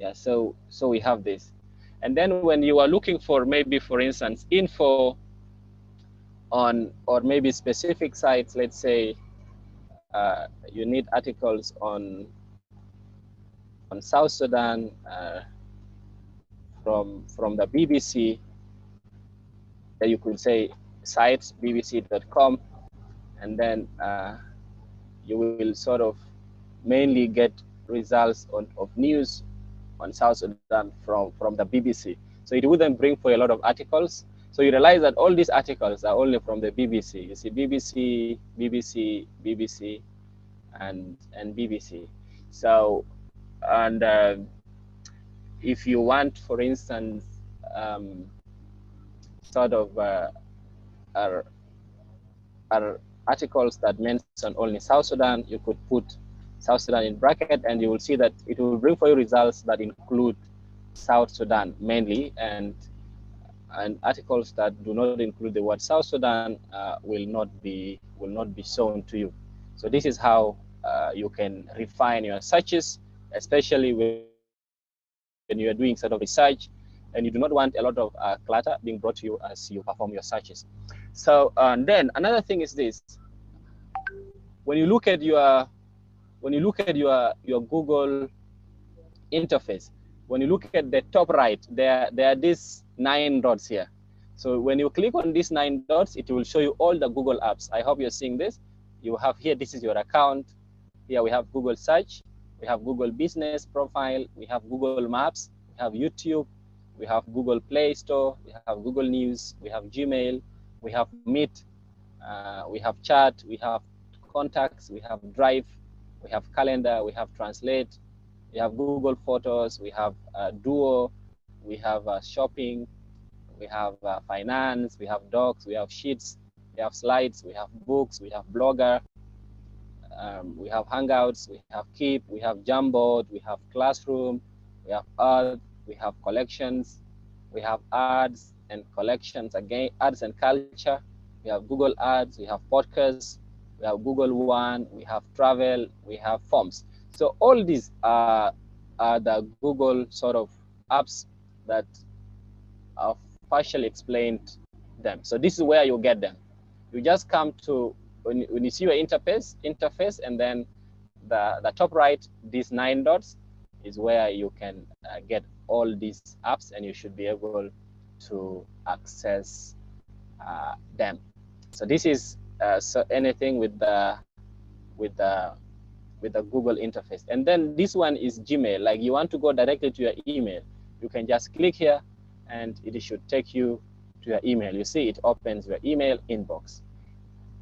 yeah. So we have this, and then when you are looking for, maybe for instance, info on, or maybe specific sites, let's say you need articles on South Sudan from the BBC, that you could say sites bbc.com, and then you will sort of mainly get results of news on South Sudan from the BBC. So it wouldn't bring for a lot of articles. So you realize that all these articles are only from the BBC. You see BBC, BBC, BBC, and BBC. So, and if you want, for instance, sort of are articles that mention only South Sudan, you could put South Sudan in bracket, and you will see that it will bring for you results that include South Sudan mainly, and articles that do not include the word South Sudan will not be shown to you. So this is how you can refine your searches, especially when you are doing sort of research and you do not want a lot of clutter being brought to you as you perform your searches. So then another thing is this: when you look at your Google interface, when you look at the top right, there are these 9 dots here. So when you click on these 9 dots, it will show you all the Google apps. I hope you're seeing this. You have here, this is your account. Here we have Google Search, we have Google Business Profile, we have Google Maps, we have YouTube, we have Google Play Store, we have Google News, we have Gmail, we have Meet, we have Chat, we have Contacts, we have Drive, we have Calendar, we have Translate, we have Google Photos, we have Duo, we have Shopping, we have Finance, we have Docs, we have Sheets, we have Slides, we have Books, we have Blogger, we have Hangouts, we have Keep, we have Jamboard, we have Classroom, we have Earth, we have Collections, we have Ads and Collections, again, Ads and Culture, we have Google Ads, we have Podcasts, we have Google One, we have Travel, we have Forms. So all these are the Google sort of apps that I've partially explained them. So this is where you get them. You just come to, when you see your interface, and then the top right, these 9 dots is where you can get all these apps, and you should be able to access them. So this is so anything with the Google interface. And then this one is Gmail. Like you want to go directly to your email, you can just click here and it should take you to your email. You see it opens your email inbox.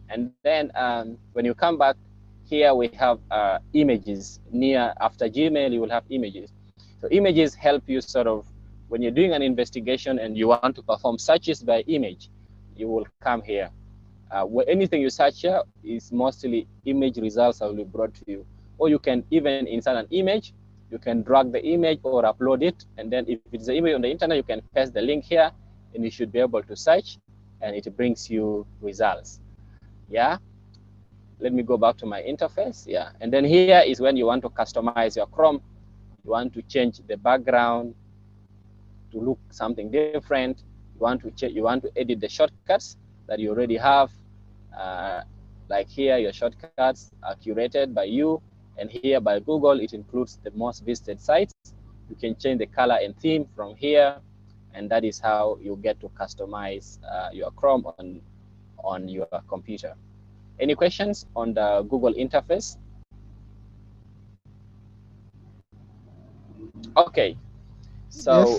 And then when you come back here, we have images. After Gmail, you will have images. So images help you sort of, when you're doing an investigation and you want to perform searches by image, you will come here. Anything you search here is mostly image results that will be brought to you. Or you can even insert an image, you can drag the image or upload it, and then if it's an image on the internet, you can paste the link here, and you should be able to search, and it brings you results. Yeah, let me go back to my interface. Yeah, and then here is when you want to customize your Chrome. You want to change the background to look something different. You want to edit the shortcuts that you already have. Like here, your shortcuts are curated by you, and here by Google, it includes the most visited sites. You can change the color and theme from here, and that is how you get to customize your Chrome on your computer. Any questions on the Google interface? Okay, so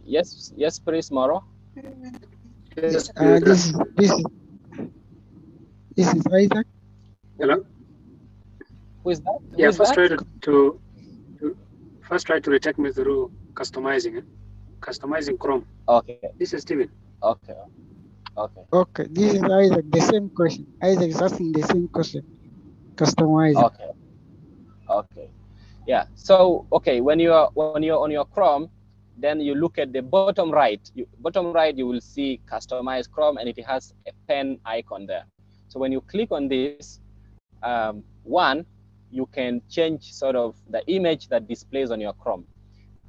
yes. yes, please, Moro. Yes, this is Isaac. Hello. Who is that? Yeah, first try to detect me through customizing Chrome. Okay. This is Steven. Okay. Okay. Okay, this is Isaac. The same question. Isaac is asking the same question. Customizing. Okay. Okay. Yeah. So okay, when you're on your Chrome, then you look at the bottom right. You will see customize Chrome, and it has a pen icon there. So when you click on this, one, you can change sort of the image that displays on your Chrome.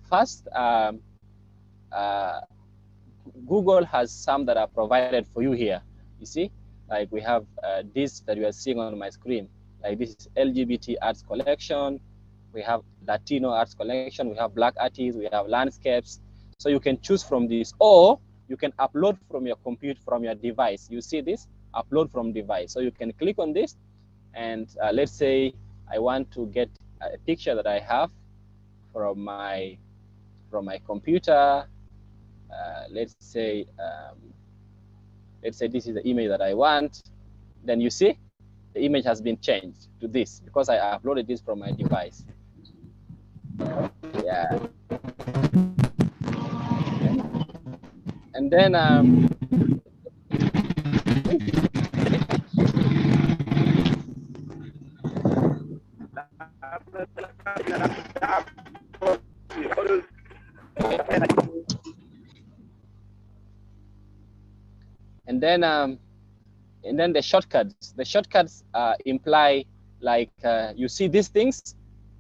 First, Google has some that are provided for you here. You see, like we have this that you are seeing on my screen. Like this is LGBT arts collection. We have Latino arts collection. We have Black artists. We have landscapes. So you can choose from this, or you can upload from your computer, from your device. You see this? Upload from device. So you can click on this, and let's say I want to get a picture that I have from my computer. Let's say this is the image that I want. Then you see the image has been changed to this because I uploaded this from my device. Yeah. And then and then the shortcuts. The shortcuts imply like you see these things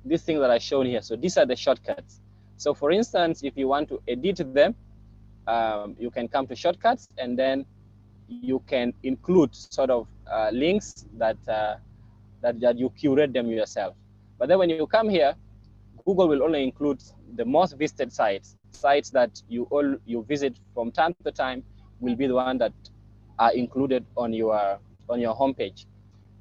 that are shown here. So these are the shortcuts. So for instance, if you want to edit them, you can come to shortcuts, and then you can include sort of links that you curate them yourself. But then when you come here, Google will only include the most visited sites that you visit from time to time will be the one that are included on your homepage.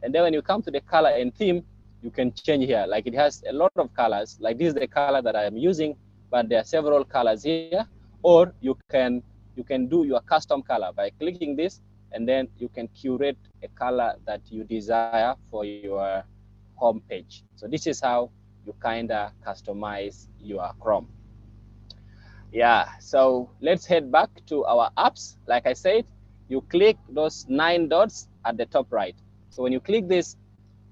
And then when you come to the color and theme, you can change here. Like it has a lot of colors. Like this is the color that I am using, but there are several colors here. Or you can do your custom color by clicking this, and then you can curate a color that you desire for your homepage. So this is how you kind of customize your Chrome. Yeah, so let's head back to our apps. Like I said, you click those 9 dots at the top right. So when you click this,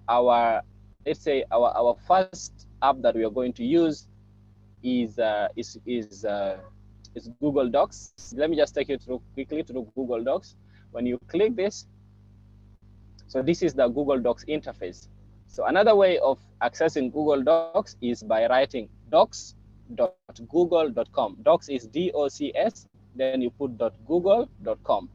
let's say our first app that we are going to use is Google Docs. Let me just take you quickly through Google Docs. When you click this, so this is the Google Docs interface. So another way of accessing Google Docs is by writing docs.google.com. Docs is DOCS, then you put .google.com.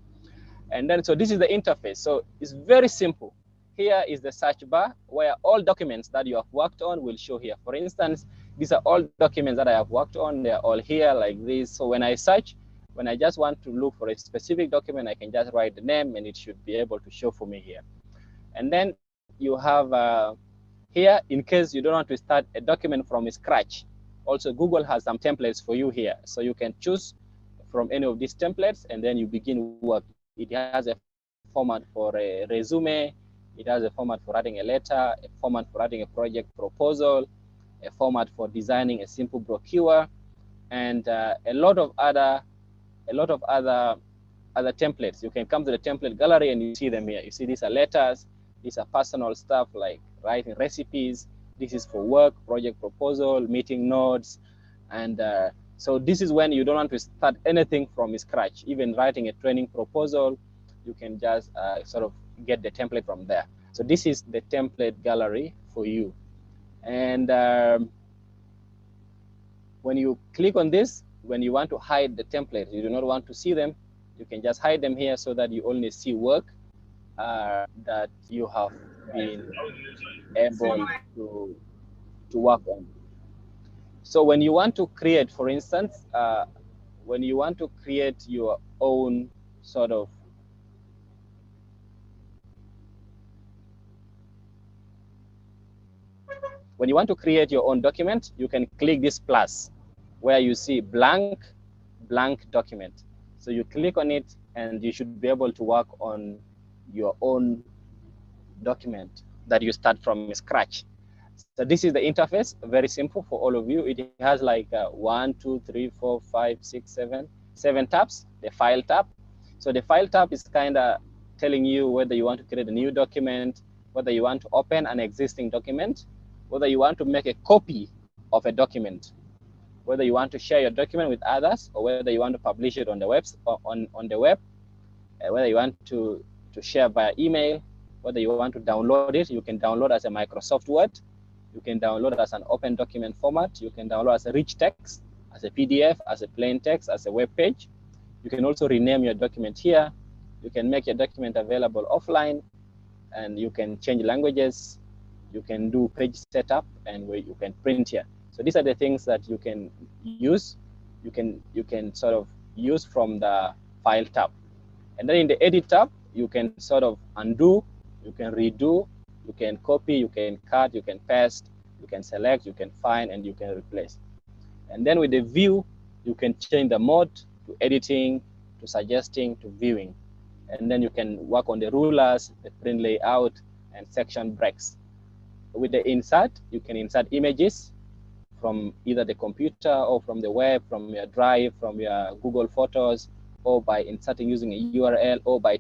And then, so this is the interface. So it's very simple. Here is the search bar where all documents that you have worked on will show here. For instance, these are all documents that I have worked on. They're all here like this. So when I search, when I just want to look for a specific document, I can just write the name and it should be able to show for me here. And then you have here, in case you don't want to start a document from scratch, also Google has some templates for you here. So you can choose from any of these templates and then you begin work. It has a format for a resume. It has a format for writing a letter, a format for writing a project proposal, a format for designing a simple brochure, and a lot of other templates. You can come to the template gallery and you see them here. You see these are letters, these are personal stuff like writing recipes. This is for work, project proposal, meeting notes, and so this is when you don't want to start anything from scratch. Even writing a training proposal, you can just sort of get the template from there. So this is the template gallery for you. And when you click on this, when you want to hide the templates, you do not want to see them, you can just hide them here so that you only see work that you have been able to work on. So when you want to create, for instance, when you want to create your own sort of When you want to create your own document, you can click this plus where you see blank document. So you click on it and you should be able to work on your own document that you start from scratch. So this is the interface, very simple for all of you. It has like 1, 2, 3, 4, 5, 6, 7 tabs, the file tab. So the file tab is kind of telling you whether you want to create a new document, whether you want to open an existing document, whether you want to make a copy of a document, whether you want to share your document with others, or whether you want to publish it on the web, whether you want to share via email, whether you want to download it. You can download as a Microsoft Word, you can download as an open document format, you can download as a rich text, as a PDF, as a plain text, as a web page. You can also rename your document here. You can make your document available offline, and you can change languages. You can do page setup, and where you can print here. So these are the things that you can use. You can sort of use from the file tab. And then in the edit tab, you can sort of undo, you can redo, you can copy, you can cut, you can paste, you can select, you can find, and you can replace. And then with the view, you can change the mode to editing, to suggesting, to viewing. And then you can work on the rulers, the print layout, and section breaks. With the insert, you can insert images from either the computer or from the web, from your drive, from your Google Photos, or by inserting using a URL, or by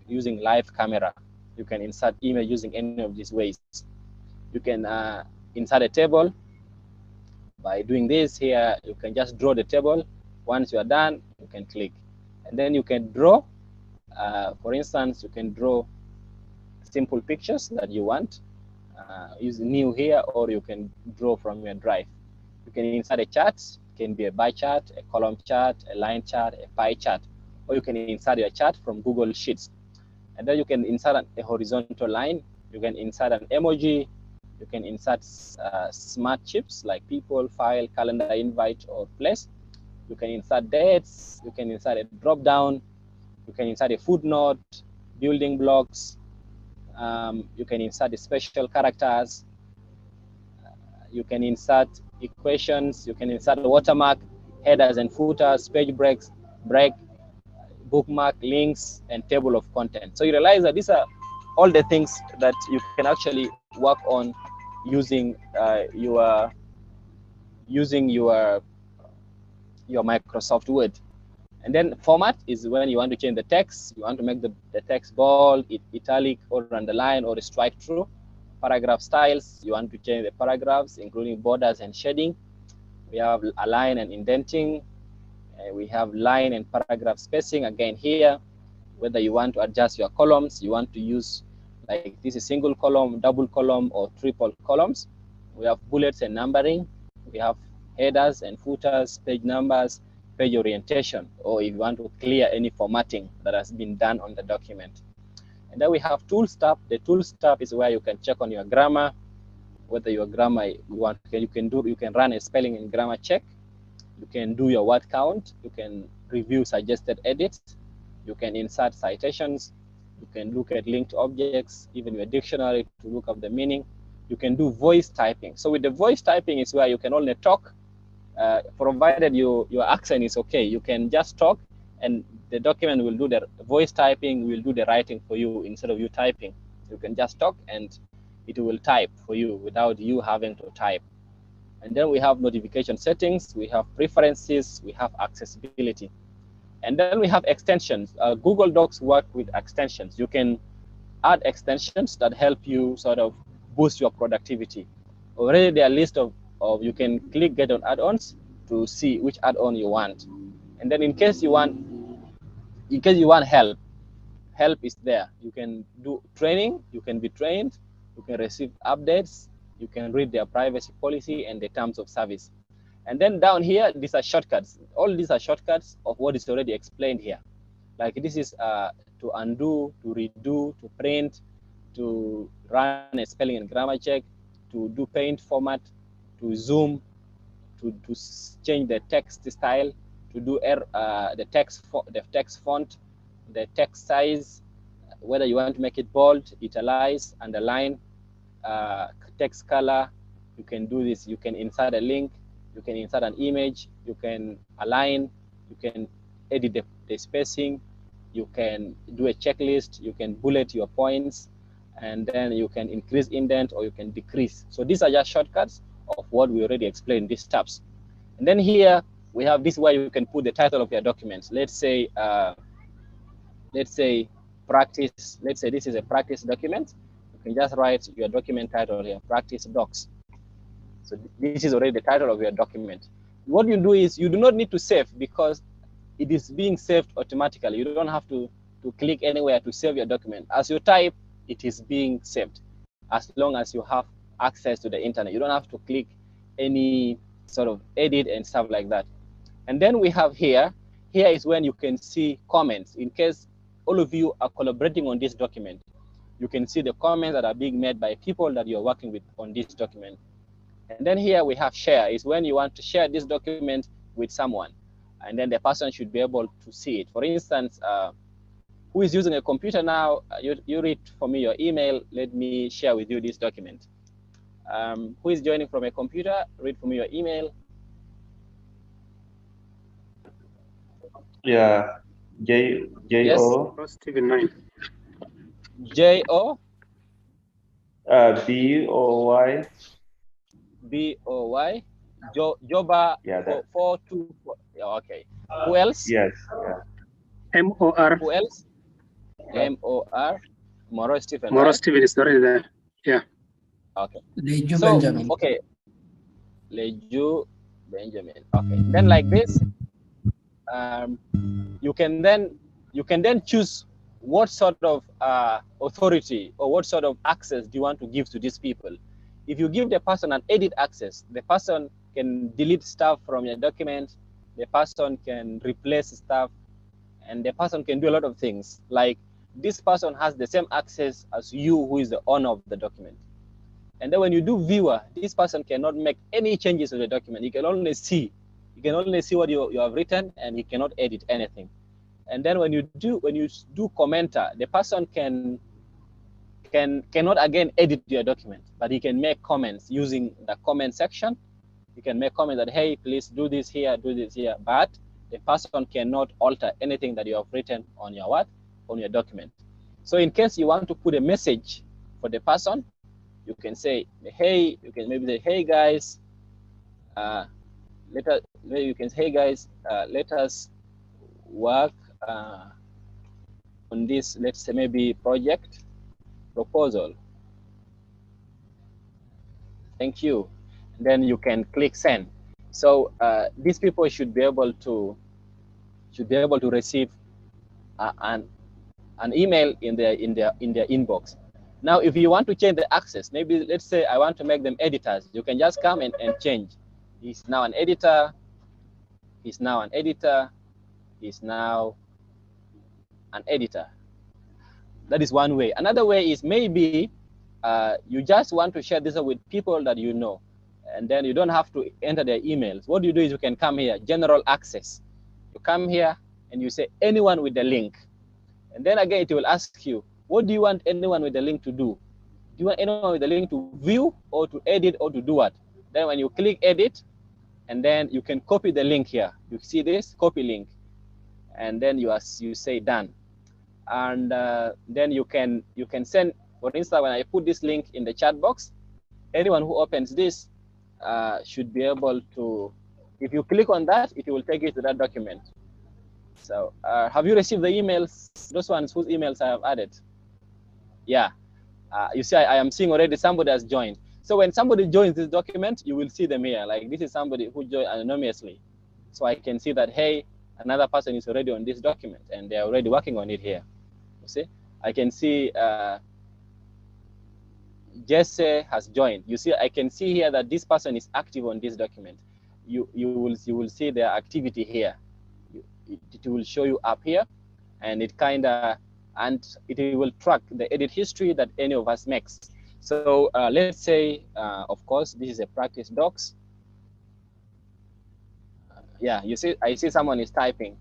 using live camera. You can insert image using any of these ways. You can insert a table by doing this here. You can just draw the table. Once you are done, you can click. And then you can draw. For instance, you can draw simple pictures that you want. Use new here, or you can draw from your drive. You can insert a chart. It can be a bar chart, a column chart, a line chart, a pie chart, or you can insert your chart from Google Sheets. And then you can insert a horizontal line. You can insert an emoji. You can insert smart chips like people, file, calendar, invite, or place. You can insert dates. You can insert a drop down. You can insert a footnote, building blocks. You can insert the special characters. You can insert equations. You can insert a watermark, headers and footers, page breaks, bookmark, links, and table of content. So you realize that these are all the things that you can actually work on using your Microsoft Word. And then format is when you want to change the text. You want to make the text bold, italic, or underline, or strike through. Paragraph styles, you want to change the paragraphs, including borders and shading. We have align and indenting. We have line and paragraph spacing again here. Whether you want to adjust your columns, you want to use like this is single column, double column, or triple columns. We have bullets and numbering. We have headers and footers, page numbers, page orientation, or if you want to clear any formatting that has been done on the document. And then we have tools tab. The tools tab is where you can check on your grammar, whether your grammar you can run a spelling and grammar check. You can do your word count. You can review suggested edits. You can insert citations. You can look at linked objects, even your dictionary to look up the meaning. You can do voice typing. So with the voice typing is where you can only talk, provided your accent is okay. You can just talk, and the document will do the voice typing, will do the writing for you instead of you typing. You can just talk, and it will type for you without you having to type. And then we have notification settings, we have preferences, we have accessibility. And then we have extensions. Google Docs work with extensions. You can add extensions that help you sort of boost your productivity. Already there are a list of you can click get on add-ons to see which add-on you want. And then in case you want help is there. You can do training, you can be trained, you can receive updates, you can read their privacy policy and the terms of service. And then down here, these are shortcuts. All these are shortcuts of what is already explained here. Like this is to undo, to redo, to print, to run a spelling and grammar check, to do paint format, to zoom, to change the text style, to do the text font, the text size, whether you want to make it bold, italize, underline, text color. you can do this. You can insert a link, you can insert an image, you can align, you can edit the spacing, you can do a checklist, you can bullet your points, and then you can increase indent or you can decrease. So these are just shortcuts of what we already explained, these steps. And then here we have this where you can put the title of your documents. Let's say practice. Let's say this is a practice document. You can just write your document title here, practice docs. So this is already the title of your document. What you do is you do not need to save because it is being saved automatically. You don't have to click anywhere to save your document. As you type, it is being saved as long as you have access to the internet. You don't have to click any sort of edit and stuff like that. And then we have here is when you can see comments. In case all of you are collaborating on this document, you can see the comments that are being made by people that you're working with on this document. And then here we have share, is when you want to share this document with someone, and then the person should be able to see it. For instance, who is using a computer now? You read for me your email. Let me share with you this document. Who is joining from a computer? Read for me your email. Yeah, J-O. Steven 9. J-O? B-O-Y. B-O-Y. Joba. Yeah, that. 424. Okay. Who else? Yes. Yeah. M-O-R. Who else? M-O-R. Moro Stephen. Moro right? Stephen is already there. Yeah. Okay. Leju So, Benjamin. okay. Leju Benjamin. Okay. Then like this, you can then choose what sort of authority or what sort of access do you want to give to these people. If you give the person an edit access, the person can delete stuff from your document, the person can replace stuff, and the person can do a lot of things. Like this person has the same access as you, who is the owner of the document. And then when you do viewer, this person cannot make any changes to the document. He can only see. You can only see what you have written, and he cannot edit anything. And then when you do commenter, the person cannot again edit your document, but he can make comments using the comment section. You can make comments that, hey, please do this here, but the person cannot alter anything that you have written on your on your document. So in case you want to put a message for the person, you can say, hey, you can maybe say, hey guys, you can say, hey guys, let us work on this, let's say maybe project proposal. Thank you. And then you can click send. So these people should be able to receive an email in their inbox. Now, if you want to change the access, maybe let's say I want to make them editors, you can just come and change. He's now an editor. He's now an editor. He's now an editor. That is one way. Another way is maybe you just want to share this with people that you know, and then you don't have to enter their emails. What you do is you can come here, general access. You come here and you say anyone with the link. And then again, it will ask you, what do you want anyone with the link to do? Do you want anyone with the link to view or to edit or to do what? Then when you click edit, and then you can copy the link here. You see this, copy link. And then you say done. And then you can send, for instance, when I put this link in the chat box, anyone who opens this should be able to, if you click on that, it will take you to that document. So have you received the emails, those ones whose emails I have added? Yeah, you see, I am seeing already somebody has joined. So when somebody joins this document, you will see them here. Like this is somebody who joined anonymously. So I can see that, hey, another person is already on this document and they're already working on it here. You see, I can see Jesse has joined. You see, I can see here that this person is active on this document. You will see their activity here. It will show you up here, and it will track the edit history that any of us makes. So let's say, of course, this is a practice docs. Yeah, you see, I see someone is typing.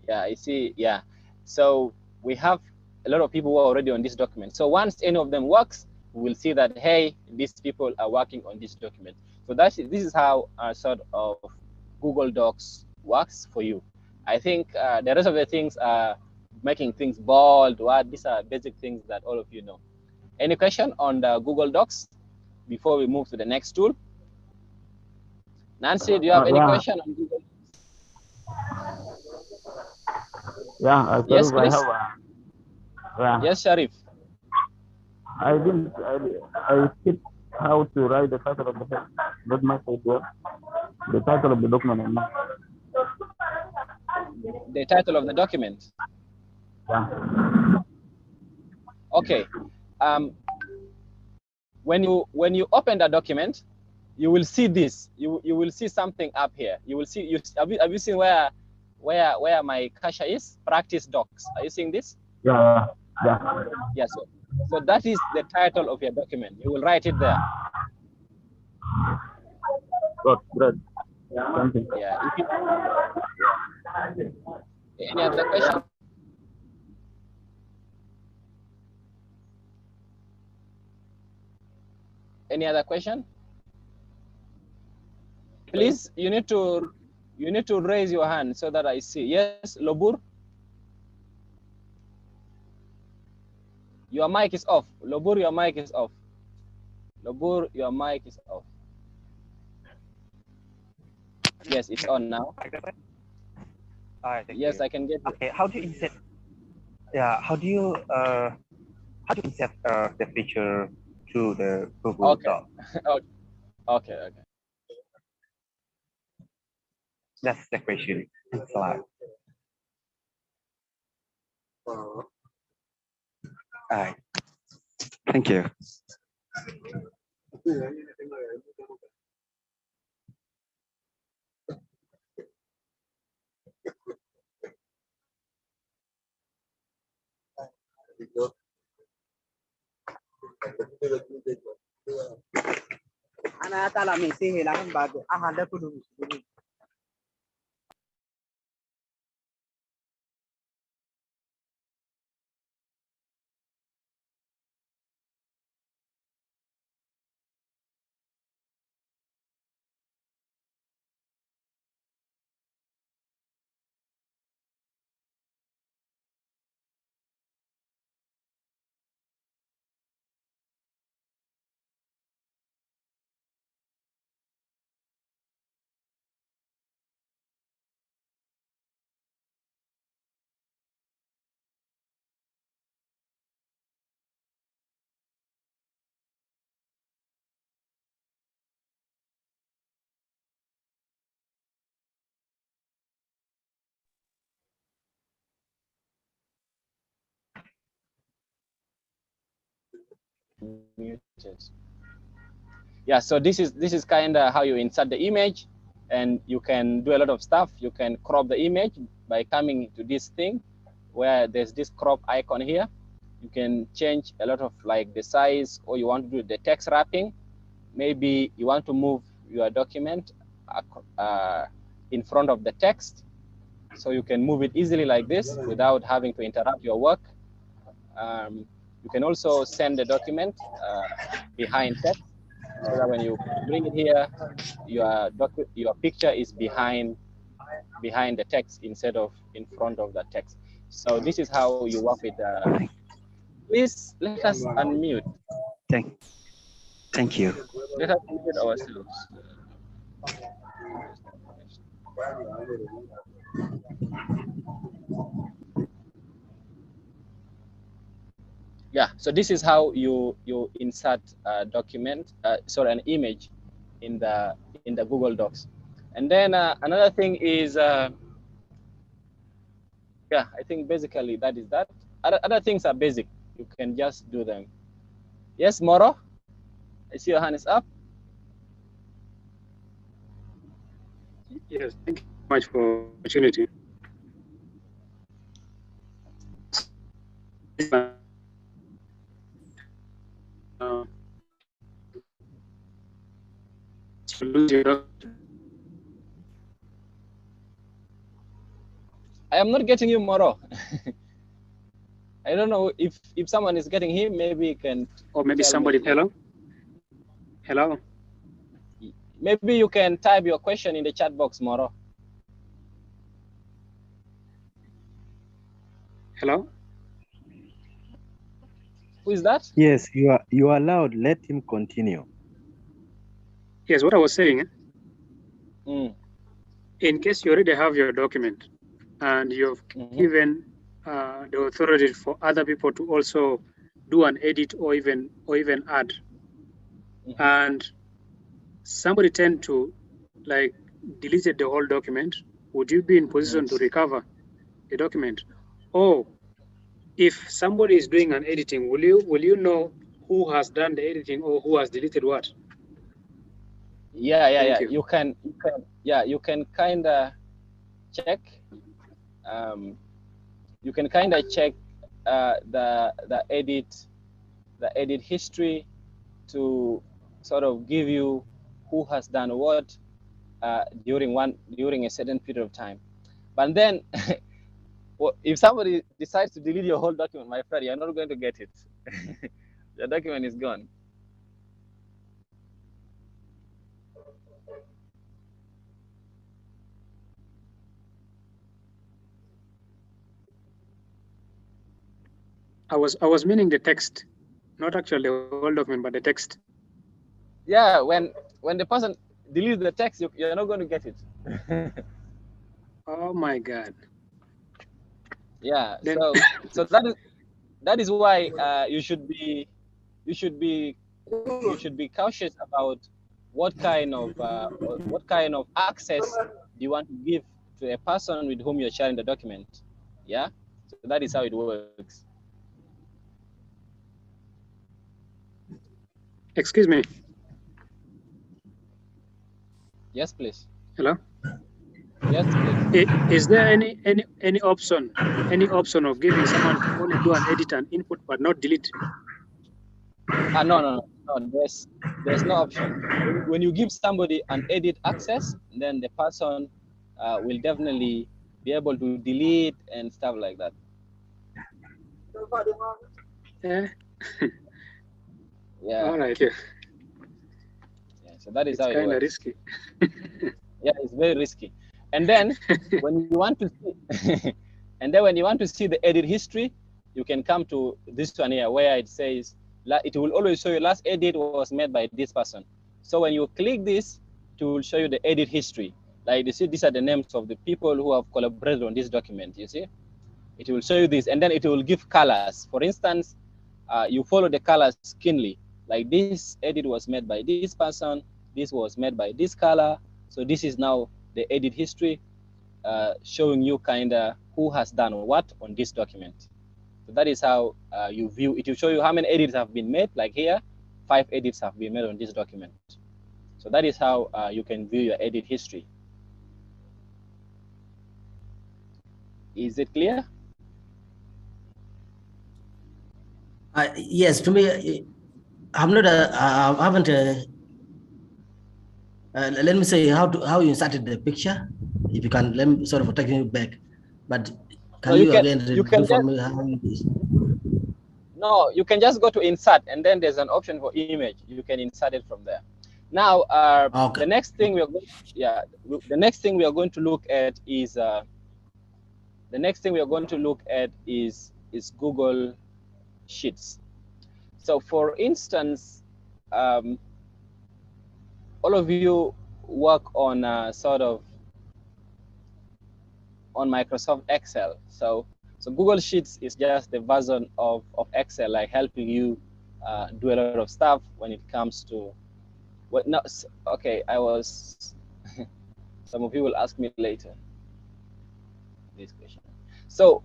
Yeah, I see. Yeah, so we have a lot of people who are already on this document. So once any of them works, will see that, hey, these people are working on this document. So this is how sort of Google Docs works for you. I think the rest of the things are making things bold. These are basic things that all of you know. Any question on the Google Docs before we move to the next tool? Nancy, do you have any question on Google? Yeah, yes, Sharif, please. Yes, Sharif. I skipped how to write the title of the book. Not much idea. The title of the document. The title of the document. Yeah. Okay. When you open the document, you will see this. You will see something up here. You will see. Have you seen where my cursor is? Practice docs. Are you seeing this? Yeah. Yeah. So that is the title of your document. You will write it there. Good. Yeah. Any other question? Any other question? Please, you need to raise your hand so that I see. Yes, Lobur. Your mic is off. Lobur, your mic is off. Lobur, your mic is off. Yes, it's on now. Yes, I can get it. Okay, how do you insert? Yeah, how do you insert the feature to the Google Doc? Okay. That's the question. Slide. All right. Thank you. أنا طالع من سيه لكن بعد أهلا كله. Yeah, so this is kind of how you insert the image, and you can do a lot of stuff. You can crop the image by coming to this thing where there's this crop icon here. You can change a lot of like the size, or you want to do the text wrapping. Maybe you want to move your document in front of the text, so you can move it easily like this without having to interrupt your work. You can also send the document behind text, so that when you bring it here, your picture is behind the text instead of in front of the text. So this is how you work with. Please let us unmute. Thank you. Let us unmute ourselves. Yeah, so this is how you insert a document, an image in the Google Docs. And then another thing is, yeah, I think basically that is that. Other things are basic. You can just do them. Yes, Moro? I see your hand is up. Yes, thank you so much for the opportunity. I am not getting you, Moro. I don't know if someone is getting him, maybe he can. Or maybe somebody. Hello. Hello. Maybe you can type your question in the chat box, Moro. Hello. Who is that? Yes, you are allowed. Let him continue. Yes, what I was saying. Mm. In case you already have your document and you've given the authority for other people to also do an edit or even add, and somebody tend to like deleted the whole document, would you be in position to recover the document? Or if somebody is doing an editing, will you know who has done the editing or who has deleted what? Yeah. You can kind of check. You can kind of check the edit history to sort of give you who has done what during a certain period of time. But then well, if somebody decides to delete your whole document, my friend, you're not going to get it. Your document is gone. I was meaning the text, not actually the whole document, but the text. Yeah, when the person deletes the text, you're not going to get it. Oh my God. Yeah. Then... So that is why you should be cautious about what kind of access do you want to give to a person with whom you're sharing the document. Yeah. So that is how it works. Excuse me. Yes, please. Hello. Yes, please. Is there any option of giving someone to only do an edit and input but not delete? No. There's no option. When you give somebody an edit access, then the person will definitely be able to delete and stuff like that. Yeah. All right. Yeah. So that is it's how it works. Kind of risky. Yeah, it's very risky. And then when you want to see, the edit history, you can come to this one here where it says it will always show you last edit was made by this person. So when you click this, it will show you the edit history. Like you see, these are the names of the people who have collaborated on this document. You see, it will show you this, and then it will give colors. For instance, you follow the colors keenly. Like this edit was made by this person. This was made by this color. So this is now the edit history, showing you kind of who has done what on this document. So that is how you view it. Will show you how many edits have been made. Like here, 5 edits have been made on this document. So that is how you can view your edit history. Is it clear? Yes, to me, I'm not. I haven't. Let me say how you inserted the picture. If you can, let me sort of take you back. But can you again do for me how it is? No, you can just go to insert, and then there's an option for image. You can insert it from there. Now, okay. The next thing we are going to look at is Google Sheets. So, for instance, all of you work on sort of on Microsoft Excel. So Google Sheets is just the version of Excel, like helping you do a lot of stuff when it comes to what. No, okay, I was. Some of you will ask me later this question. So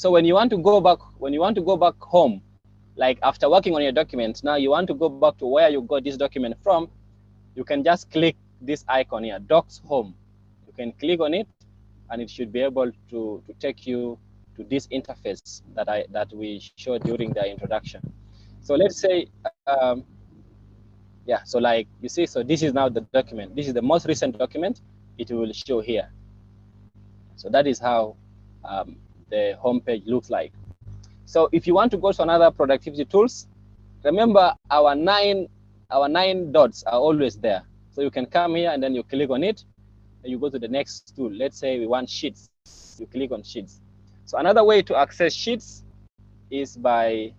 when you want to go back home, like after working on your document, now you want to go back to where you got this document from, you can just click this icon here, Docs Home. You can click on it, and it should be able to take you to this interface that we showed during the introduction. So let's say, yeah, so like you see, so this is now the document. This is the most recent document. It will show here. So that is how the homepage looks like. So if you want to go to another productivity tools, remember our nine dots are always there. So you can come here and then you click on it and you go to the next tool. Let's say we want sheets. You click on sheets. So another way to access sheets is by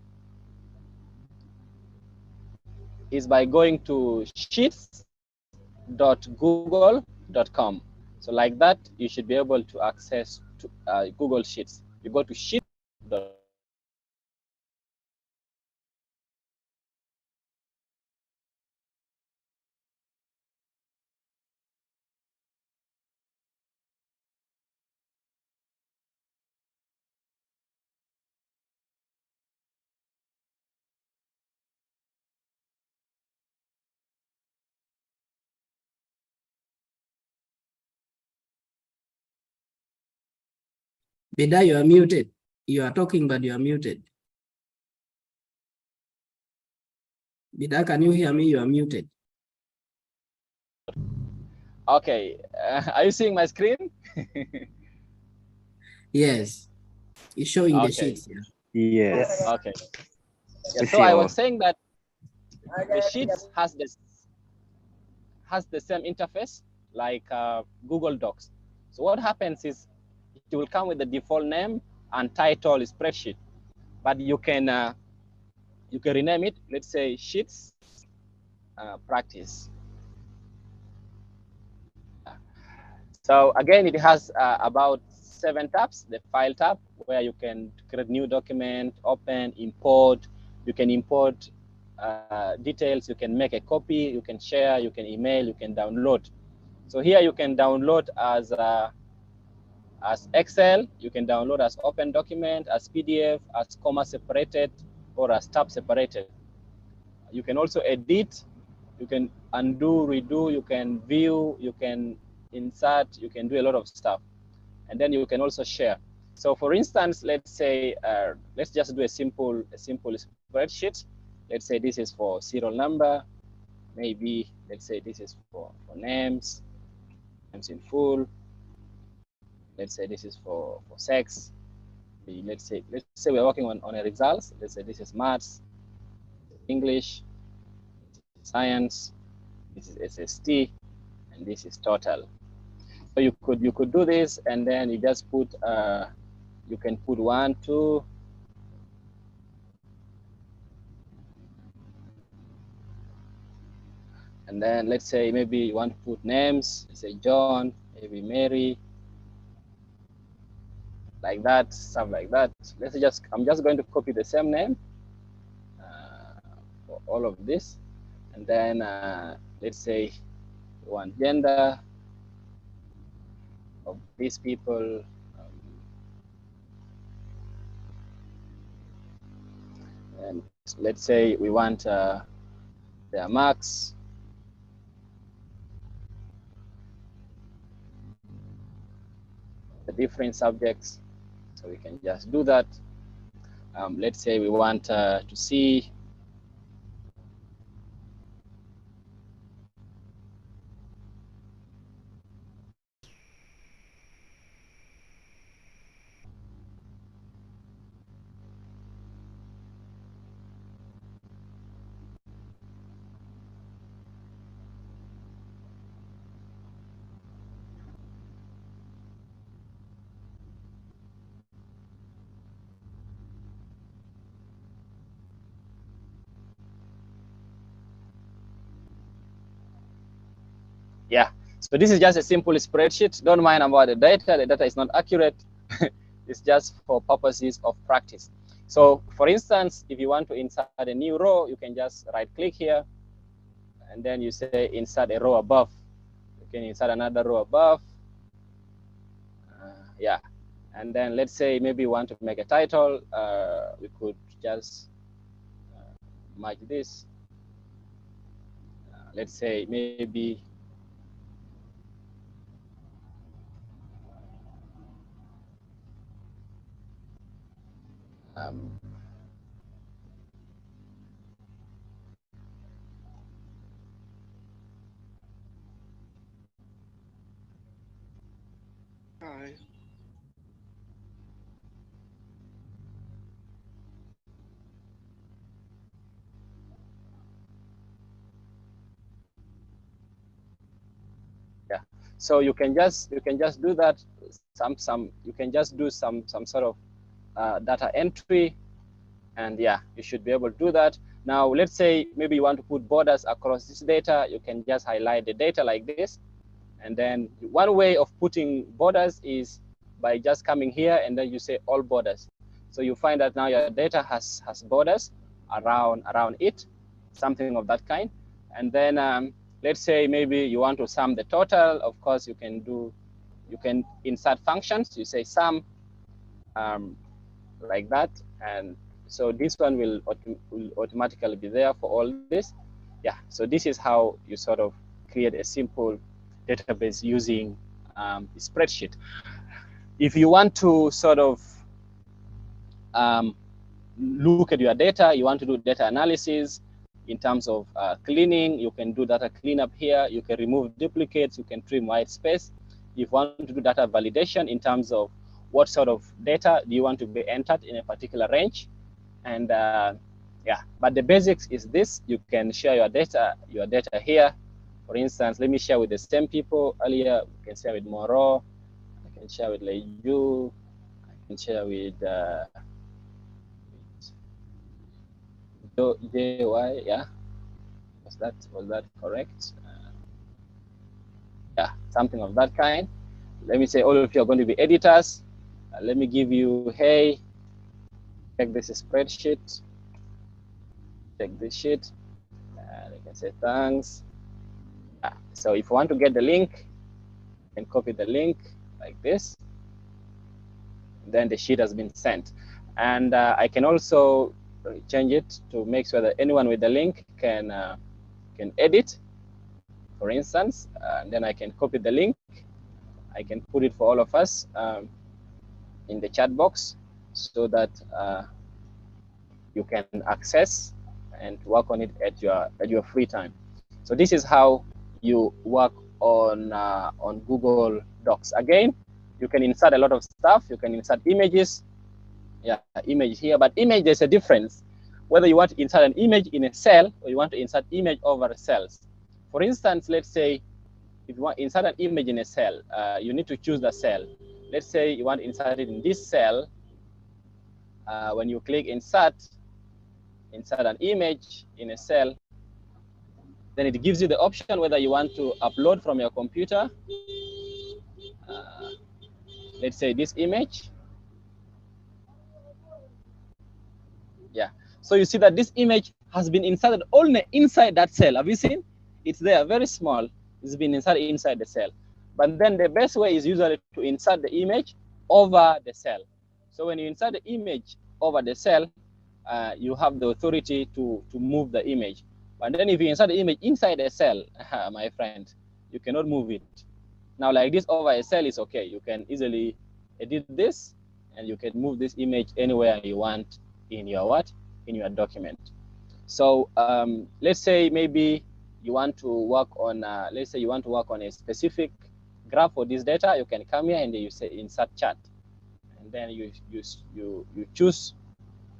going to sheets.google.com. So like that, you should be able to access to, Google Sheets. You go to sheets.google.com. Bida, you are muted. You are talking, but you are muted. Bida, can you hear me? You are muted. Okay, are you seeing my screen? Yes, it's showing the Okay. sheets here. Yes. Okay. Yeah, so I was saying that the sheets has the same interface like Google Docs. So what happens is it will come with the default name and title spreadsheet, but you can rename it. Let's say Sheets Practice. So again, it has about 7 tabs. The File tab, where you can create new document, open, import. You can import details. You can make a copy. You can share. You can email. You can download. So here you can download as Excel. You can download as open document, as PDF, as comma separated, or as tab separated. You can also edit. You can undo, redo. You can view. You can insert. You can do a lot of stuff, and then you can also share. So for instance, let's say let's just do a simple spreadsheet. Let's say this is for serial number. Maybe let's say this is for names in full. Let's say this is for sex. Let's say we're working on a results. Let's say this is maths, English, science, this is SST, and this is total. So you could do this, and then you just put you can put 1, 2. And then let's say maybe you want to put names. Let's say John, maybe Mary, like that, stuff like that. Let's just I'm just going to copy the same name for all of this, and then let's say we want gender of these people. And let's say we want their marks. The different subjects, so we can just do that. Let's say we want to see yeah. So this is just a simple spreadsheet. Don't mind about the data. The data is not accurate. It's just for purposes of practice. So for instance, if you want to insert a new row, you can just right click here, and then you say insert a row above. You can insert another row above. Yeah. And then let's say maybe you want to make a title. We could just merge this. Let's say maybe Hi. So you can just do that. You can just do some sort of data entry, and yeah, you should be able to do that. Now, let's say maybe you want to put borders across this data. You can just highlight the data like this, and then one way of putting borders is by just coming here and then you say all borders. So you find that now your data has borders around it, something of that kind. And then let's say maybe you want to sum the total. Of course, you can insert functions. You say sum like that, and so this one will automatically be there for all this. Yeah, so this is how you sort of create a simple database using a spreadsheet. If you want to sort of look at your data, you want to do data analysis in terms of cleaning, you can do data cleanup here, you can remove duplicates, you can trim white space. If you want to do data validation in terms of what sort of data do you want to be entered in a particular range, and yeah, but the basics is this. You can share your data here. For instance, let me share with the same people earlier. We can share with Moro, I can share with Leju, I can share with JY, yeah, was that correct? Yeah, something of that kind. Let me say all of you are going to be editors. Let me give you, hey, check this spreadsheet, check this sheet. You can say thanks. So if you want to get the link, you can copy the link like this. Then the sheet has been sent. And I can also change it to make sure that anyone with the link can edit, for instance. And then I can copy the link. I can put it for all of us in the chat box so that you can access and work on it at your free time. So this is how you work on Google Docs. Again, you can insert a lot of stuff. You can insert images. Yeah, image here, but image, there's a difference. Whether you want to insert an image in a cell or you want to insert image over cells. For instance, let's say if you want to insert an image in a cell, you need to choose the cell. Let's say you want to insert it in this cell. When you click insert an image in a cell, then it gives you the option whether you want to upload from your computer. Let's say this image. Yeah. So you see that this image has been inserted only inside that cell. Have you seen? It's there, very small. It's been inserted inside the cell. But then the best way is usually to insert the image over the cell. So when you insert the image over the cell, you have the authority to move the image. But then if you insert the image inside a cell, my friend, you cannot move it. Now, like this over a cell is okay. You can easily edit this, and you can move this image anywhere you want in your in your document. So let's say maybe you want to work on let's say you want to work on a specific graph for this data. You can come here and you say insert chart, and then you choose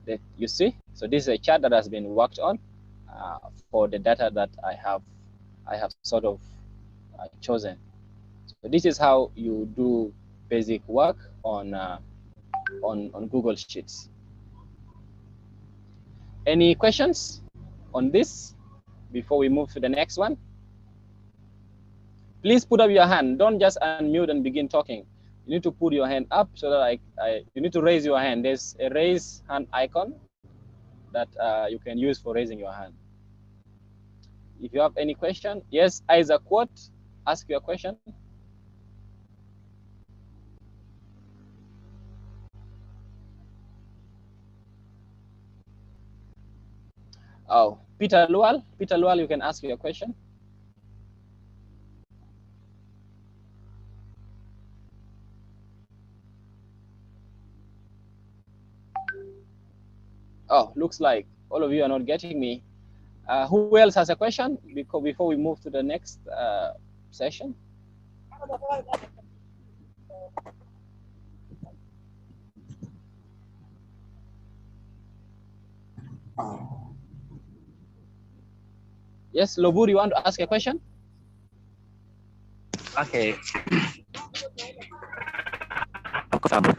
that. You see, so this is a chart that has been worked on for the data that I have sort of chosen. So this is how you do basic work on Google Sheets. Any questions on this before we move to the next one? Please put up your hand. Don't just unmute and begin talking. You need to put your hand up so that you need to raise your hand. There's a raise hand icon that you can use for raising your hand. If you have any question, yes, Isaac Quote, ask your question. Oh, Peter Lual, you can ask your question. Oh, looks like all of you are not getting me. Who else has a question before we move to the next session? Yes, Lobur, you want to ask a question? Okay.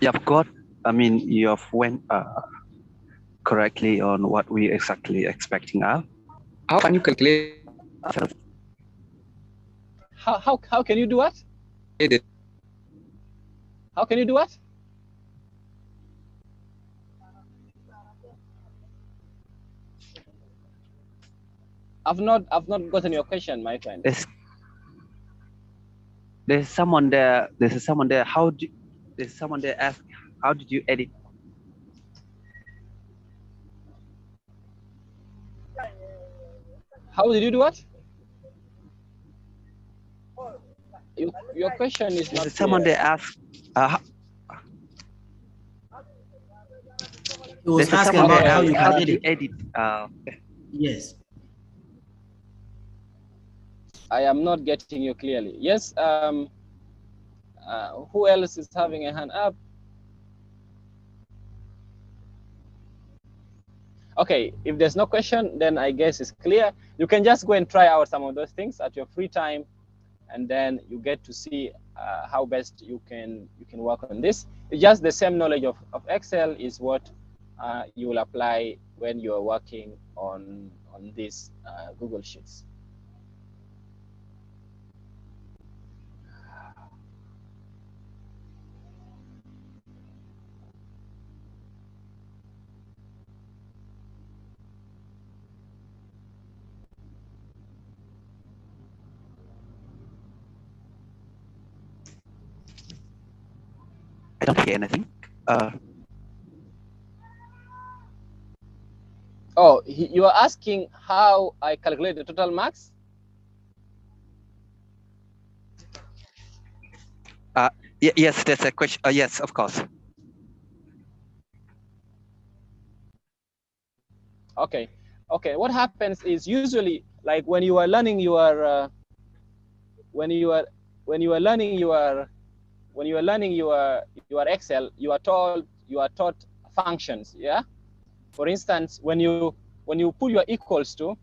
You've got, I mean, you've went correctly on what we exactly expecting now. How can you calculate? How can you do what? How can you do what? I've not gotten your question, my friend. There's someone there. There's someone there. There's someone there ask, how did you edit? How did you do what? Your question is not There's someone there ask. He was asking about how you can edit. Yes. I am not getting you clearly. Yes. Who else is having a hand up? Okay, if there's no question, then I guess it's clear. You can just go and try out some of those things at your free time, and then you get to see how best you can work on this. It's just the same knowledge of Excel is what you will apply when you are working on these Google Sheets. I don't hear anything. Oh, you are asking how I calculate the total marks? Yes, that's a question. Yes, of course. Okay. Okay. What happens is usually, like when you are learning your your Excel, you are taught functions. Yeah. For instance, when you put your equals to,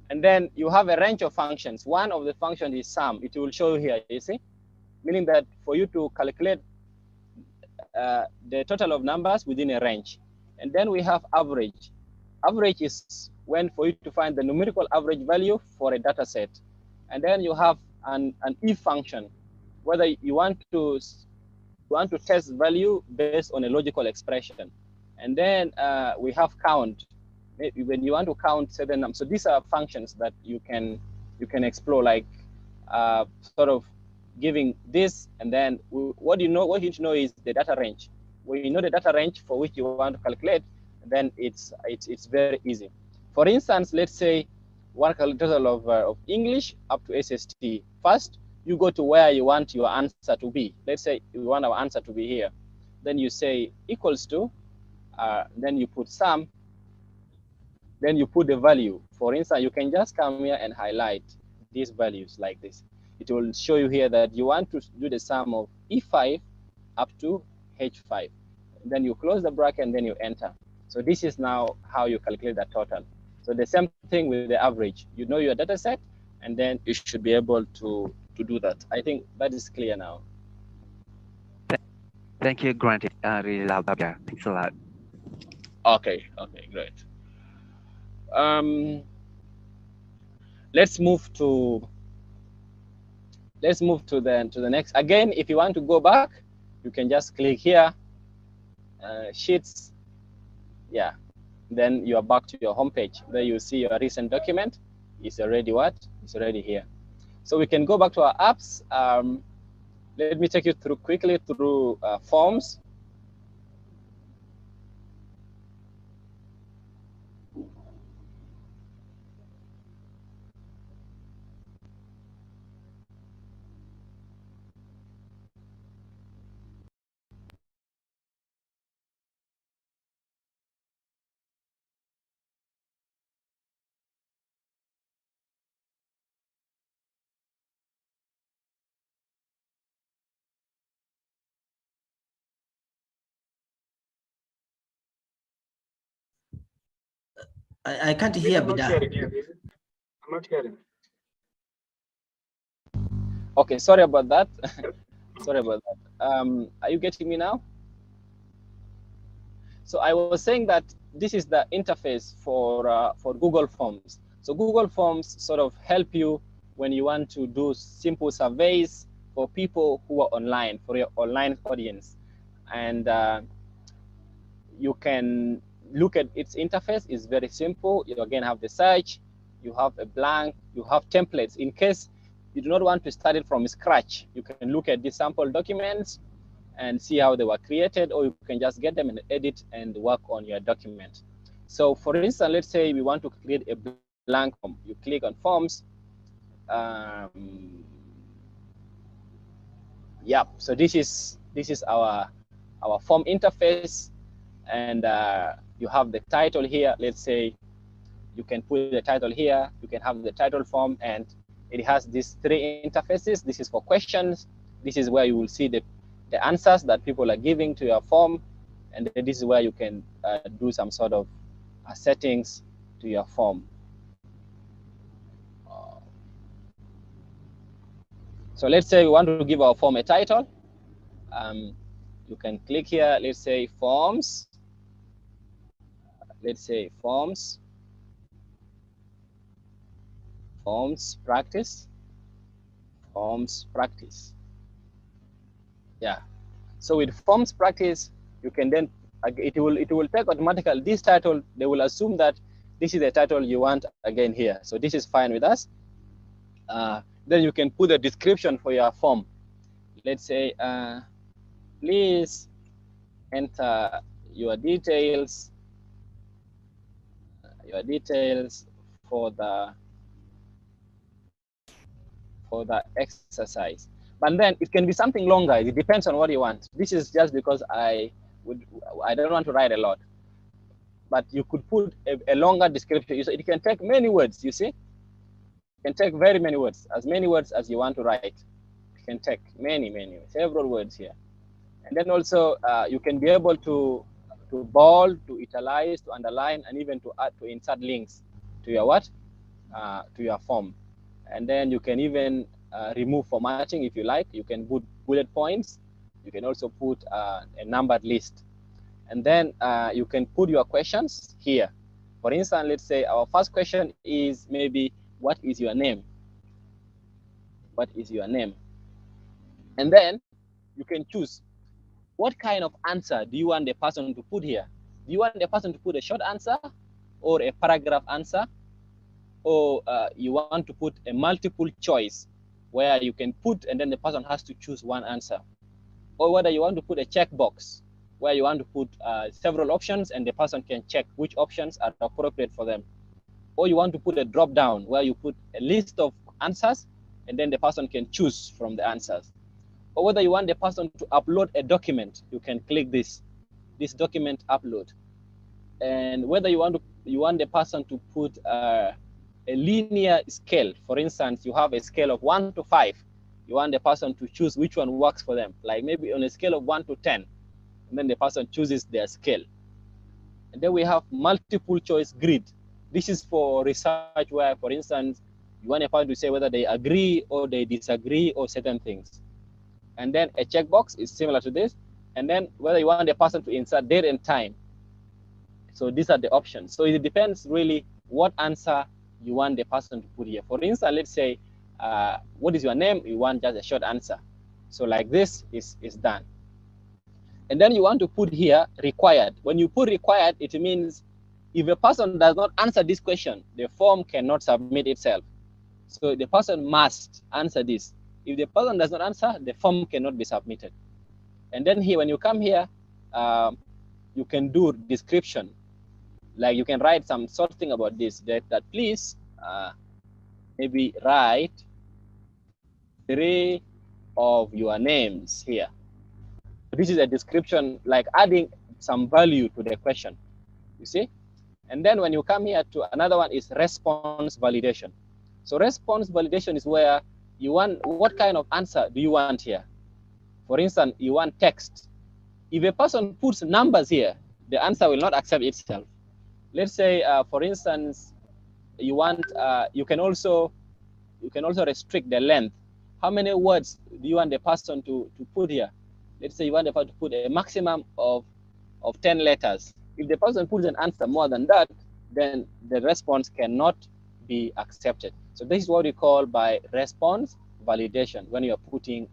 and then you have a range of functions. One of the functions is sum. It will show you here. You see, meaning that for you to calculate the total of numbers within a range. And then we have average. Average is when for you to find the numerical average value for a data set. And then you have an if function, whether you want to test value based on a logical expression. And then we have count, when you want to count certain numbers. So these are functions that you can explore, like sort of giving this, and then what you need to know is the data range. When you know the data range for which you want to calculate, then it's very easy. For instance, let's say one total of English up to SST. First, you go to where you want your answer to be. Let's say you want our answer to be here. Then you say equals to, then you put sum, then you put the value. For instance, you can just come here and highlight these values like this. It will show you here that you want to do the sum of E5 up to H5. Then you close the bracket and then you enter. So this is now how you calculate the total. So the same thing with the average. You know your data set, and then you should be able to do that. I think that is clear now. Thank you, Granted. Really love that. Yeah, thanks a lot. Okay, great. Let's move to the next. Again, if you want to go back, you can just click here, sheets. Yeah, then you are back to your homepage. There you see your recent document. It's already It's already here. So we can go back to our apps. Let me take you quickly through forms. I can't hear Bida. I'm not hearing. Okay, sorry about that. Sorry about that. Are you getting me now? So I was saying that this is the interface for Google Forms. So Google Forms sort of help you when you want to do simple surveys for people who are online, for your online audience. And you can look at its interface. It's very simple. You again have the search, you have a blank, you have templates. In case you do not want to start it from scratch, you can look at the sample documents and see how they were created, or you can just get them and edit and work on your document. So for instance, let's say we want to create a blank form. You click on forms. Yep, so this is our form interface, and you have the title here. Let's say you can put the title here, you can have the title form, and it has these three interfaces. This is for questions. This is where you will see the answers that people are giving to your form, and this is where you can do some sort of settings to your form. So let's say we want to give our form a title. You can click here, let's say forms. Let's say forms practice. Forms practice. Yeah. So with forms practice, you can then it will take automatically this title. They will assume that this is the title you want again here. So this is fine with us. Then you can put a description for your form. Let's say, please enter your details for the exercise. But then it can be something longer. It depends on what you want. This is just because I don't want to write a lot. But you could put a longer description. It can take many words, you see? It can take very many words, as many words as you want to write. It can take several words here. And then also you can be able to bold, to italize, to underline, and even to add, to insert links to your to your form. And then you can even remove formatting if you like. You can put bullet points. You can also put a numbered list. And then you can put your questions here. For instance, let's say our first question is maybe, what is your name? What is your name? And then you can choose what kind of answer do you want the person to put here. Do you want the person to put a short answer or a paragraph answer? Or you want to put a multiple choice where you can put and then the person has to choose one answer? Or whether you want to put a checkbox where you want to put several options and the person can check which options are appropriate for them. Or you want to put a drop down where you put a list of answers and then the person can choose from the answers. Or whether you want the person to upload a document, you can click this document upload. And whether you want the person to put a linear scale. For instance, you have a scale of 1 to 5. You want the person to choose which one works for them. Like maybe on a scale of 1 to 10, and then the person chooses their scale. And then we have multiple choice grid. This is for research where, for instance, you want a person to say whether they agree or they disagree or certain things. And then a checkbox is similar to this. And then whether you want the person to insert date and time. So these are the options. So it depends really what answer you want the person to put here. For instance, let's say, what is your name? You want just a short answer. So like this is done. And then you want to put here required. When you put required, it means if a person does not answer this question, the form cannot submit itself. So the person must answer this. If the person does not answer, the form cannot be submitted. And then here, when you come here, you can do description. Like you can write some sort of thing about this, that please maybe write 3 of your names here. This is a description, like adding some value to the question, you see? And then when you come here to another one is response validation. So response validation is where you want, what kind of answer do you want here? For instance, you want text. If a person puts numbers here, the answer will not accept itself. Let's say, for instance, you want, you can also restrict the length. how many words do you want the person to put here? Let's say you want the person to put a maximum of 10 letters. If the person puts an answer more than that, then the response cannot be accepted. So this is what we call by response validation when you're putting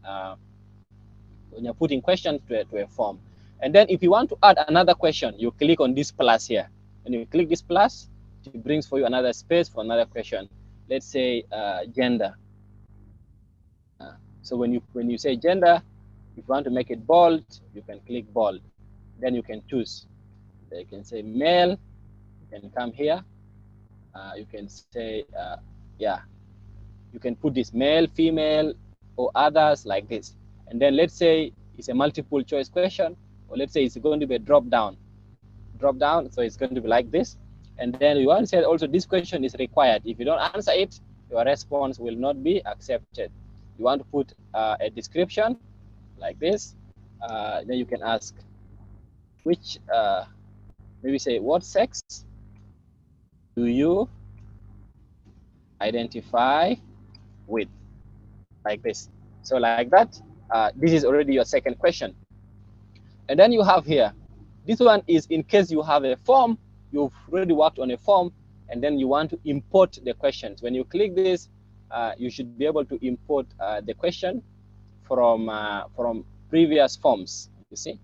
questions to a form. And then if you want to add another question, you click on this plus here. And you click this plus, it brings for you another space for another question. Let's say gender. So when you say gender, if you want to make it bold, you can click bold. Then you can choose. So you can say male, you can come here. You can say, you can put this male, female, or others like this. And then let's say it's a multiple choice question, or let's say it's going to be a drop down, so it's going to be like this. And then you want to say also this question is required. If you don't answer it, your response will not be accepted. You want to put a description like this. Then you can ask which, maybe say, what sex do you identify with, like this. So like that, this is already your second question. And then you have here, this one is in case you have a form, you've already worked on a form, and then you want to import the questions. When you click this, you should be able to import the question from previous forms, you see.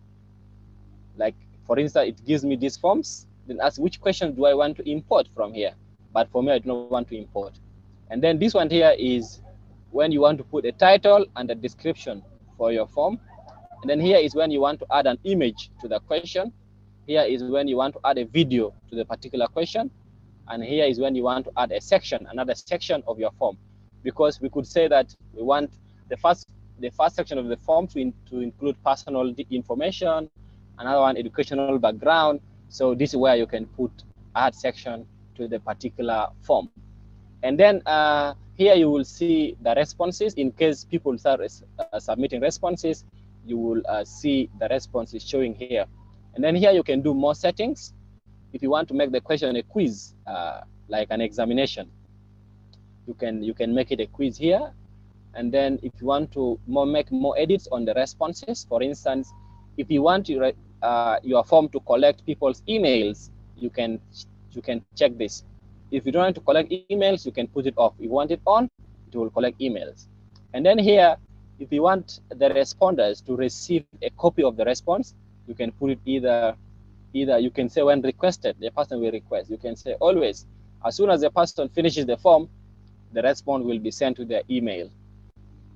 Like, for instance, it gives me these forms, then ask which question do I want to import from here? But for me, I do not want to import. And then this one here is when you want to put a title and a description for your form. And then here is when you want to add an image to the question. Here is when you want to add a video to the particular question. And here is when you want to add a section, another section of your form. Because we could say that we want the first section of the form to include personal information, another one educational background. So this is where you can add section to the particular form. And then here you will see the responses. In case people start submitting responses, you will see the responses showing here. And then here you can do more settings. If you want to make the question a quiz, like an examination, you can make it a quiz here. And then if you want to make more edits on the responses, for instance, if you want your form to collect people's emails, you can check this. If you don't want to collect emails, you can put it off. If you want it on, it will collect emails. And then here, if you want the responders to receive a copy of the response, you can put it either you can say when requested, the person will request. You can say always, as soon as the person finishes the form, the response will be sent to their email.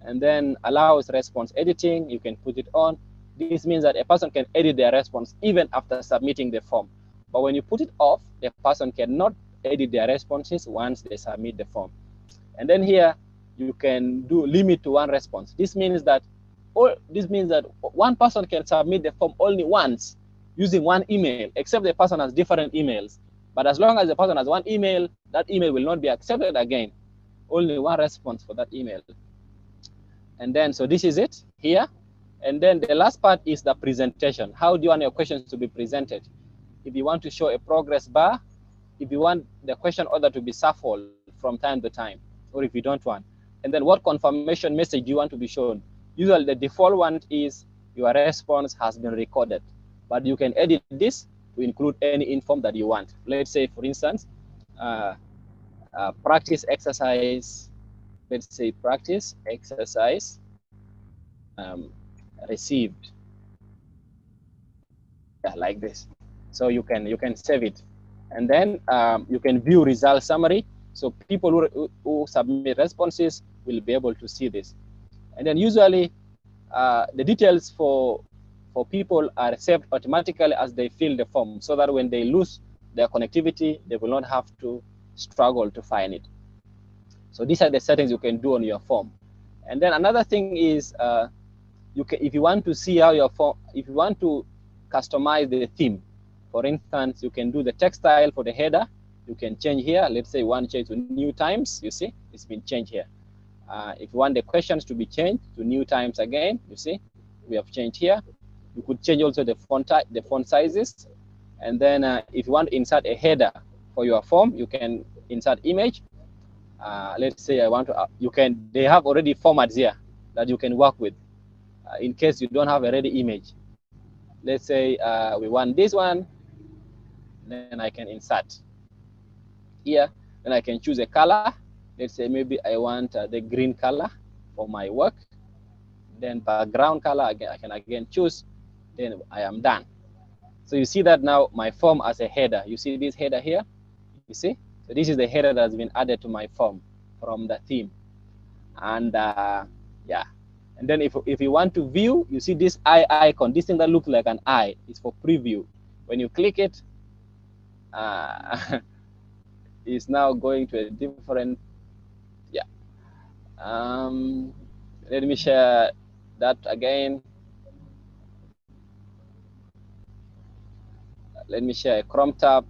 And then allows response editing, you can put it on. This means that a person can edit their response even after submitting the form. But when you put it off, the person cannot edit their responses once they submit the form. And then here, you can do limit to one response. This means that one person can submit the form only once using one email, except the person has different emails. But as long as the person has one email, that email will not be accepted again. Only one response for that email. And then, so this is it here. And then the last part is the presentation. How do you want your questions to be presented? If you want to show a progress bar, if you want the question order to be shuffled from time to time, or if you don't want. And then what confirmation message do you want to be shown? Usually the default one is your response has been recorded, but you can edit this to include any info that you want. Let's say, for instance, practice exercise, let's say practice exercise received, like this. So you can save it. And then you can view result summary. So people who submit responses will be able to see this. And then usually the details for people are saved automatically as they fill the form, so that when they lose their connectivity, they will not have to struggle to find it. So these are the settings you can do on your form. And then another thing is, if you want to see how your form, if you want to customize the theme, for instance, you can do the text style for the header. You can change here. Let's say you want to change to new times. You see, it's been changed here. If you want the questions to be changed to new times again, you see, we have changed here. You could change also the font sizes. And then if you want to insert a header for your form, you can insert image. Let's say I want to, they have already formats here. that you can work with in case you don't have a ready image. Let's say we want this one, then I can insert here, then I can choose a color. Let's say maybe I want the green color for my work. Then background color, again, I can again choose, then I am done. So you see that now my form as a header. You see this header here? You see? So this is the header that has been added to my form from the theme. And yeah. And then if you want to view, you see this eye icon, this thing that looks like an eye is for preview. When you click it, it's now going to a different, yeah. Let me share that again. Let me share a Chrome tab.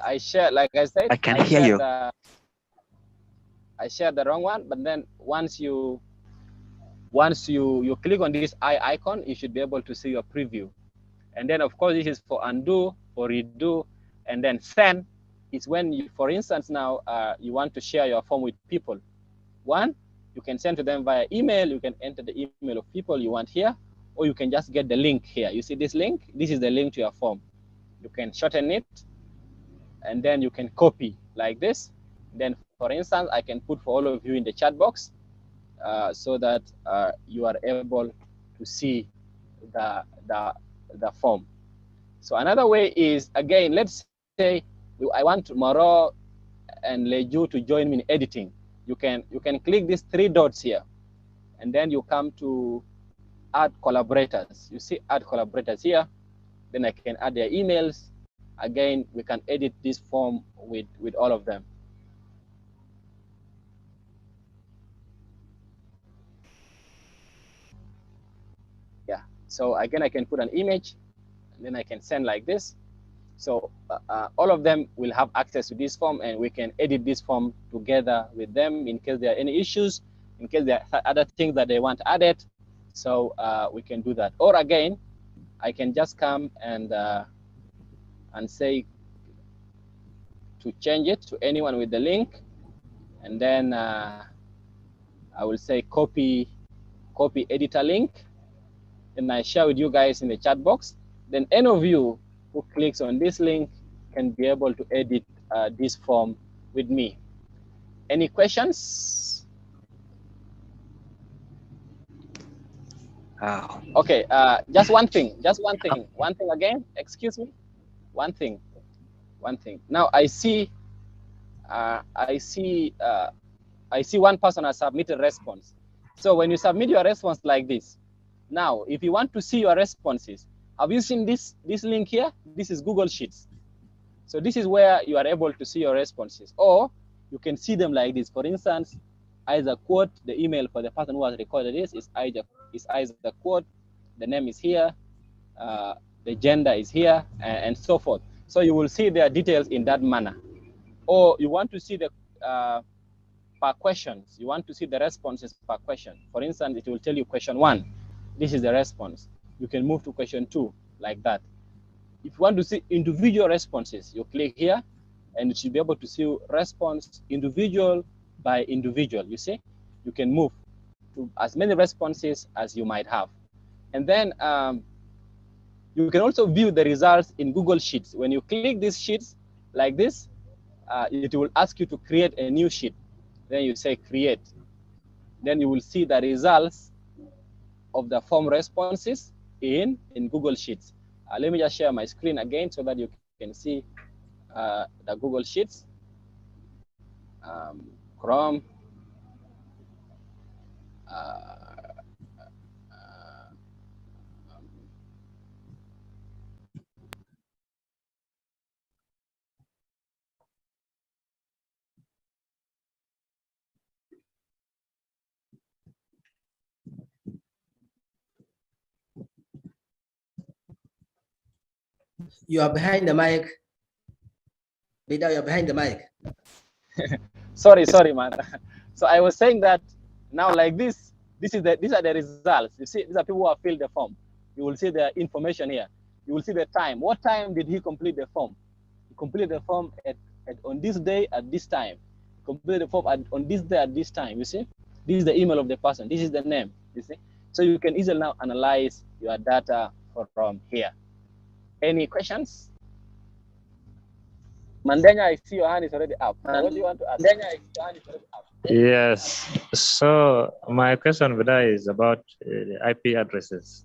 I shared, like I said, I can hear you. I shared the wrong one, but then once you click on this eye icon, you should be able to see your preview. And then of course this is for undo or redo, and then send is when you, for instance, now you want to share your form with people. One, you can send to them via email. You can enter the email of people you want here, or you can just get the link here. You see this link? This is the link to your form. You can shorten it, and then you can copy like this. Then, for instance, I can put for all of you in the chat box so that you are able to see the form. So another way is, again, let's say I want Moro and Leju to join me in editing. You can click these three dots here, and then you come to add collaborators. You see add collaborators here. Then I can add their emails. Again, we can edit this form with all of them. Yeah. So again, I can put an image, and then I can send like this. So all of them will have access to this form, and we can edit this form together with them in case there are any issues, in case there are other things that they want added. So we can do that. Or again, I can just come and say to change it to anyone with the link, and then I will say copy editor link, and I share with you guys in the chat box. Then any of you who clicks on this link can be able to edit this form with me. Any questions? Okay, just one thing again, excuse me, one thing. Now I see one person has submitted response. So when you submit your response like this, now if you want to see your responses, have you seen this link here? This is Google Sheets. So this is where you are able to see your responses, or you can see them like this. For instance, either quote, the email for the person who has recorded this is either quote, the name is here, the gender is here, and so forth. So you will see their details in that manner. Or you want to see the per questions, you want to see the responses per question. For instance, it will tell you question 1, this is the response. You can move to question 2 like that. If you want to see individual responses, you click here, and you should be able to see response individual by individual. You see, you can move to as many responses as you might have. And then you can also view the results in Google Sheets. When you click these sheets like this, it will ask you to create a new sheet. Then you say create. Then you will see the results of the form responses in Google Sheets. Let me just share my screen again so that you can see the Google Sheets. Chrome. You are behind the mic. Bida, you're behind the mic. Sorry, man. So I was saying that now, like these are the results. You see, these are people who have filled the form. You will see the information here. You will see the time. What time did he complete the form? He completed the form on this day at this time. He completed the form on this day at this time. You see, this is the email of the person. This is the name. You see, so you can easily now analyze your data from here. Any questions? Mandenya, I see your hand is already up. What do you want to ask? Mandenya, I see your hand is already up. Yes. So my question today is about the IP addresses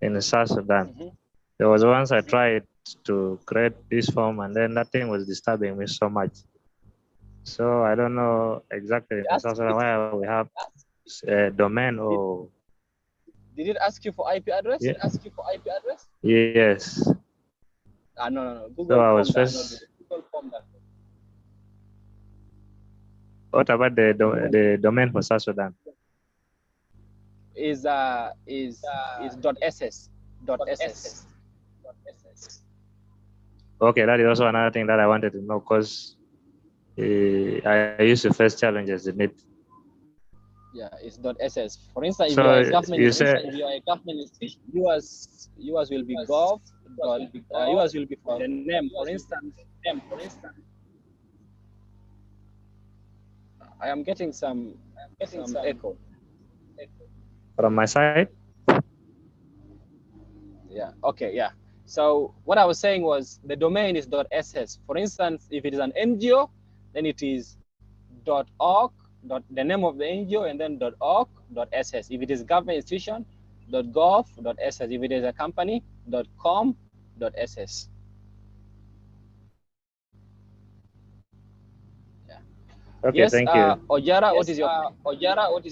in South Sudan. There was once I tried to create this form, and then that thing was disturbing me so much. So I don't know exactly in South Sudan why we have a domain or. Did it ask you for IP address? Yeah. Did it ask you for IP address? Yes. No. Google So I was form first. that. Google form that. What about the domain for South Sudan? Is .ss. .ss. Okay, that is also another thing that I wanted to know, because I used to face challenges in it. Yeah, it's .ss. For instance, if So you are a government you institution, said yours will be gov. Yours will be for the name. For instance, I am getting some echo from my side. Yeah. Okay. Yeah. So what I was saying was the domain is .ss. For instance, if it is an NGO, then it is .org, the name of the NGO, and then .org.ss. If it is government institution, .gov.ss. If it is a company, .com.ss. Yeah. Okay. Yes. Thank you. Ojara, what is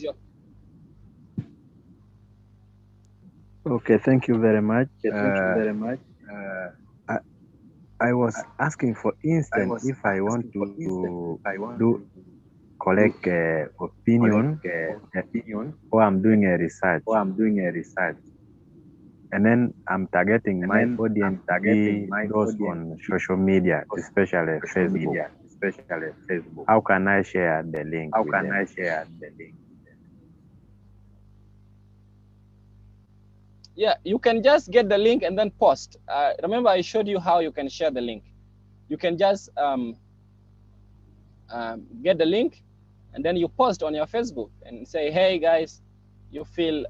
your? Okay, thank you very much. Thank you very much. I was asking, for instance, if I want to collect opinion, or I'm doing a research, and then I'm targeting my audience to be those on social media, especially Facebook. How can I share the link with them? Yeah, you can just get the link and then post. Remember, I showed you how you can share the link. You can just get the link, and then you post on your Facebook and say, hey guys, you fill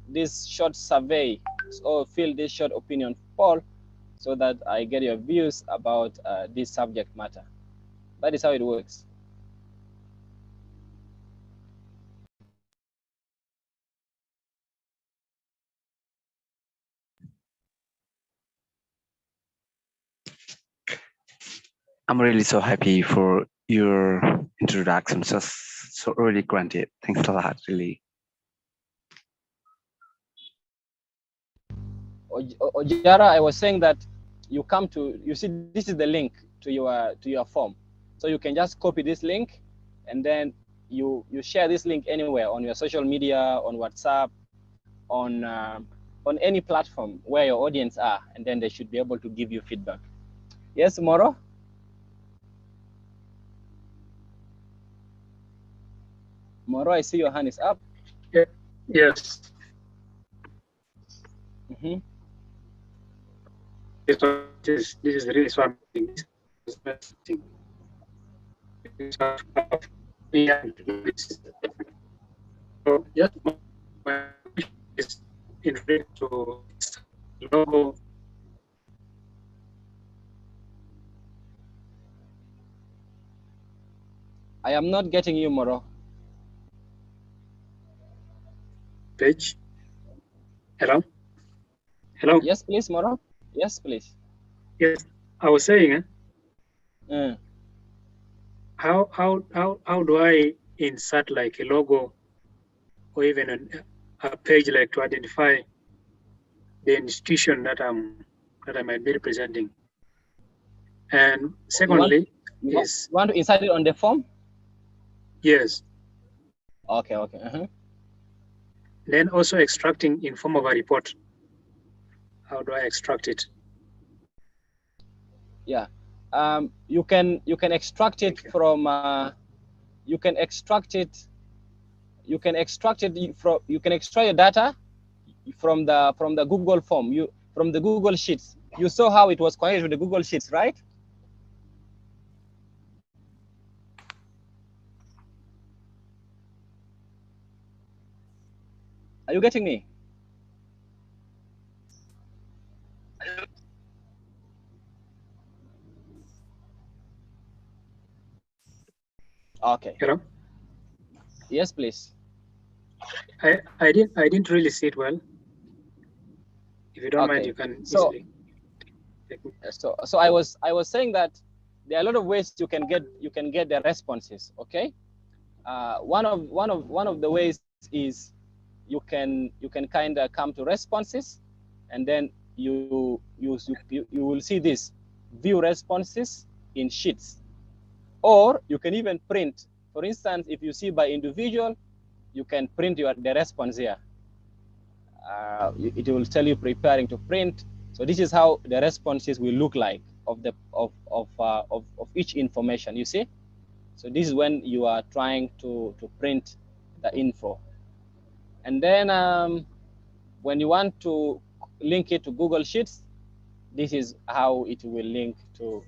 this short survey or fill this short opinion poll so that I get your views about this subject matter. That is how it works. I'm really so happy for your introduction, just so early granted. Thanks a lot, really. Ojara, I was saying that you see, this is the link to your form. So you can just copy this link, and then you share this link anywhere on your social media, on WhatsApp, on any platform where your audience are, and then they should be able to give you feedback. Yes, Moro? Moro, I see your hand is up. Yeah. Yes. Mm-hmm. This is really something. So just my is in relation to logo. I am not getting you, Moro. Page. Hello? Hello? Yes, please, Moro. Yes, please. Yes, I was saying, how do I insert like a logo or even a page like to identify the institution that I might be representing? And secondly, you want to insert it on the form? Yes. Okay. Then also extracting in form of a report. How do I extract it? Yeah, you can extract it from you can extract it from your data from the Google form, from the Google Sheets. You saw how it was connected with the Google Sheets, right? Are you getting me? Okay. Hello? Yes, please. I didn't really see it well. If you don't mind, you can easily. So I was saying that there are a lot of ways you can get the responses. Okay. One of the ways is you can kind of come to responses, and then you will see this view responses in sheets, or you can even print. For instance, if you see by individual, you can print the response here. It will tell you preparing to print. So this is how the responses will look like of each information. You see. So this is when you are trying to print the info. And then when you want to link it to Google Sheets, this is how it will link to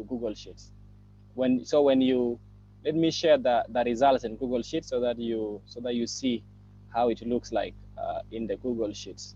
Google Sheets. When you, let me share the results in Google Sheets so that you see how it looks like in the Google Sheets.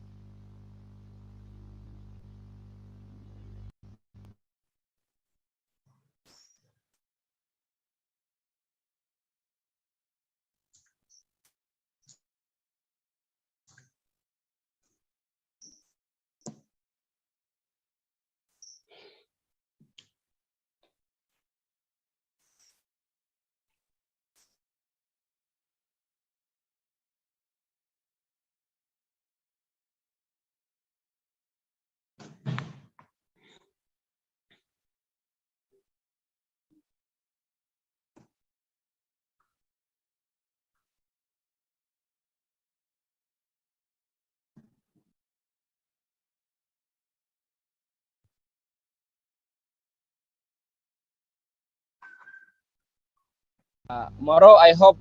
Moro, I hope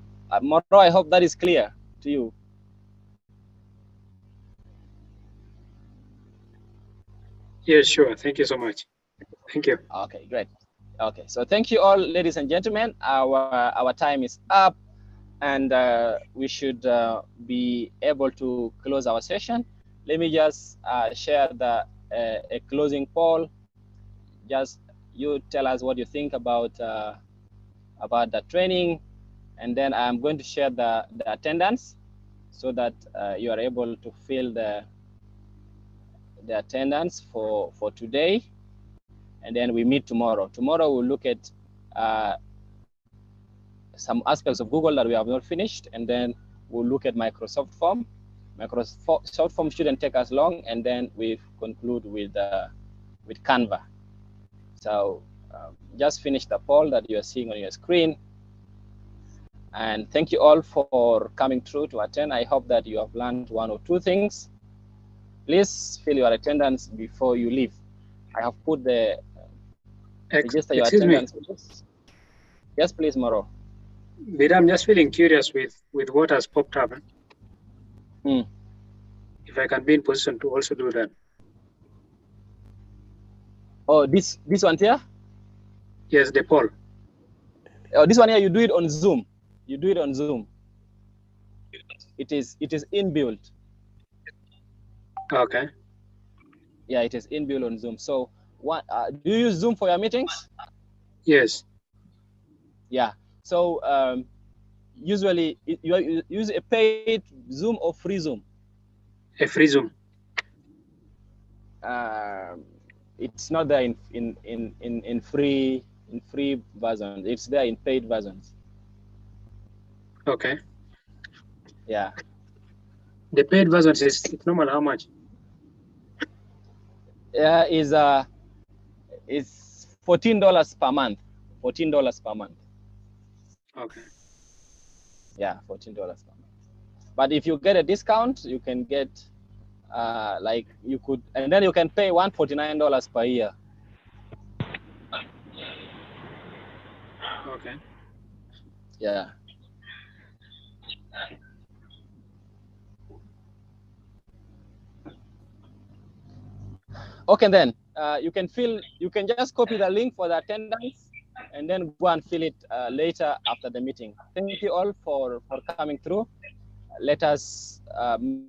that is clear to you. Yeah, sure. Thank you so much. Thank you. Okay, great. Okay, so thank you all, ladies and gentlemen. Our time is up, and we should be able to close our session. Let me just share a closing poll. Just you tell us what you think about the training, and then I'm going to share the attendance so that you are able to fill the attendance for today, and then we meet tomorrow. Tomorrow we'll look at some aspects of Google that we have not finished, and then we'll look at Microsoft Form. Microsoft Form shouldn't take us long, and then we conclude with Canva. So just finish the poll that you are seeing on your screen. And thank you all for coming through to attend. I hope that you have learned one or two things. Please fill your attendance before you leave. I have put the register your attendance. Please. Yes, please, Moro. But I'm just feeling curious with what has popped up. If I can be in position to also do that. Oh, this one here? Yes, the poll. Oh, this one here, you do it on Zoom. You do it on Zoom. It is inbuilt. Okay. Yeah, it is inbuilt on Zoom. So, what do you use Zoom for your meetings? Yes. Yeah. So usually you use a paid Zoom or free Zoom? A free Zoom. It's not there in free versions. It's there in paid versions. Okay. Yeah. The paid versions is normal how much? Yeah, is $14 per month. $14 per month. Okay. Yeah, $14 per month. But if you get a discount, you can get like you could, and then you can pay $149 per year. Okay. Yeah. Okay, then you can just copy the link for the attendance and then go and fill it later after the meeting. Thank you all for coming through. Let us meet